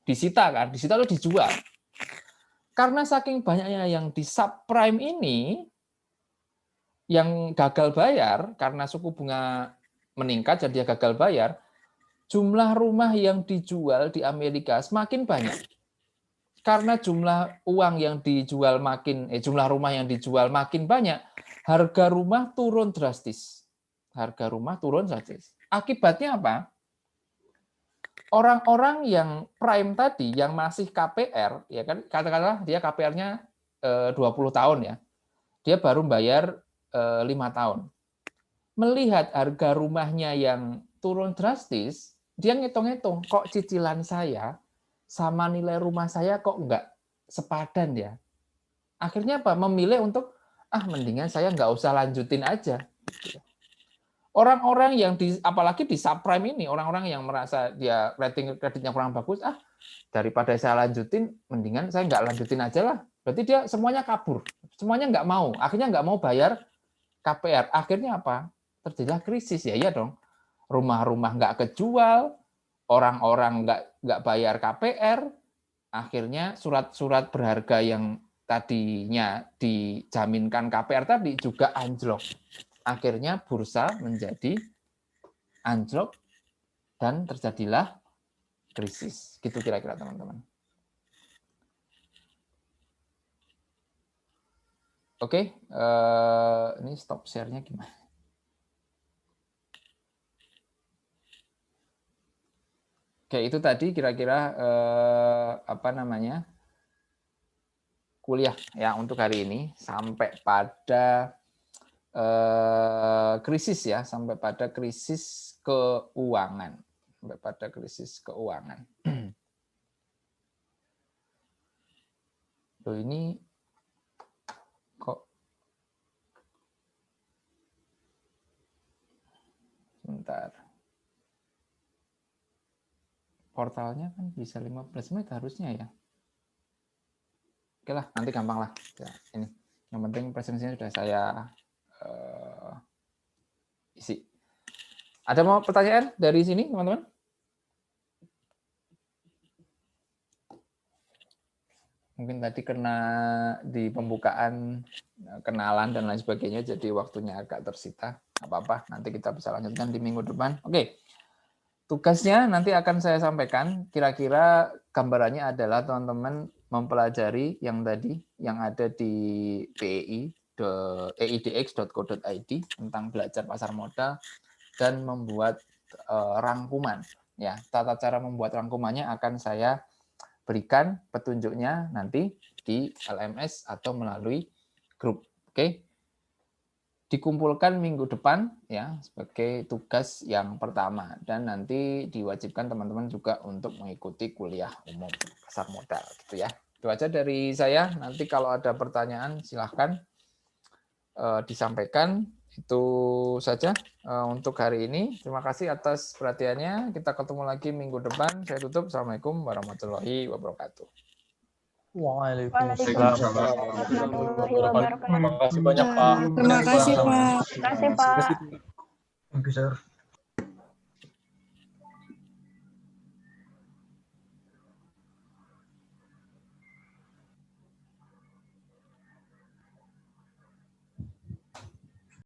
Disita itu dijual. Karena saking banyaknya yang di subprime ini, yang gagal bayar karena suku bunga meningkat jadi dia gagal bayar, jumlah rumah yang dijual di Amerika semakin banyak. Karena jumlah uang yang dijual jumlah rumah yang dijual makin banyak, harga rumah turun drastis. Akibatnya apa? Orang-orang yang prime tadi yang masih KPR, ya kan katakanlah dia KPR-nya 20 tahun ya. Dia baru bayar 5 tahun. Melihat harga rumahnya yang turun drastis, dia ngitung-ngitung, kok cicilan saya sama nilai rumah saya kok nggak sepadan ya. Akhirnya apa? Memilih untuk, mendingan saya nggak usah lanjutin aja. Orang-orang yang apalagi di subprime ini, orang-orang yang merasa dia rating kreditnya kurang bagus, daripada saya lanjutin, mendingan saya nggak lanjutin aja lah. Berarti dia semuanya kabur, semuanya nggak mau, akhirnya nggak mau bayar KPR. Akhirnya apa? Terjadilah krisis ya, iya dong. Rumah-rumah nggak kejual, orang-orang nggak bayar KPR, akhirnya surat-surat berharga yang tadinya dijaminkan KPR tadi juga anjlok. Akhirnya bursa menjadi anjlok dan terjadilah krisis. Gitu kira-kira teman-teman. Oke, ini stop share-nya gimana? Oke, itu tadi kira-kira kuliah ya untuk hari ini sampai pada krisis ya, sampai pada krisis keuangan. Loh, ini kok sebentar. Portalnya kan bisa 15 menit harusnya ya. Oke lah, nanti gampang lah. Ya, ini. Yang penting presentasinya sudah saya isi. Ada mau pertanyaan dari sini, teman-teman? Mungkin tadi kena di pembukaan kenalan dan lain sebagainya, jadi waktunya agak tersita. Nggak apa-apa, nanti kita bisa lanjutkan di minggu depan. Oke, tugasnya nanti akan saya sampaikan. Kira-kira gambarannya adalah teman-teman mempelajari yang tadi, yang ada di eidx.co.id tentang belajar pasar modal dan membuat rangkuman. Ya, tata cara membuat rangkumannya akan saya berikan petunjuknya nanti di LMS atau melalui grup. Oke. Dikumpulkan minggu depan ya sebagai tugas yang pertama dan nanti diwajibkan teman-teman juga untuk mengikuti kuliah umum pasar modal gitu ya. Itu aja dari saya. Nanti kalau ada pertanyaan silahkan disampaikan. Itu saja untuk hari ini. Terima kasih atas perhatiannya. Kita ketemu lagi minggu depan. Saya tutup. Assalamualaikum warahmatullahi wabarakatuh. Waalaikumsalam warahmatullahi wabarakatuh. Terima kasih banyak Pak. Terima kasih Pak. Terima kasih Pak. Thank you, sir.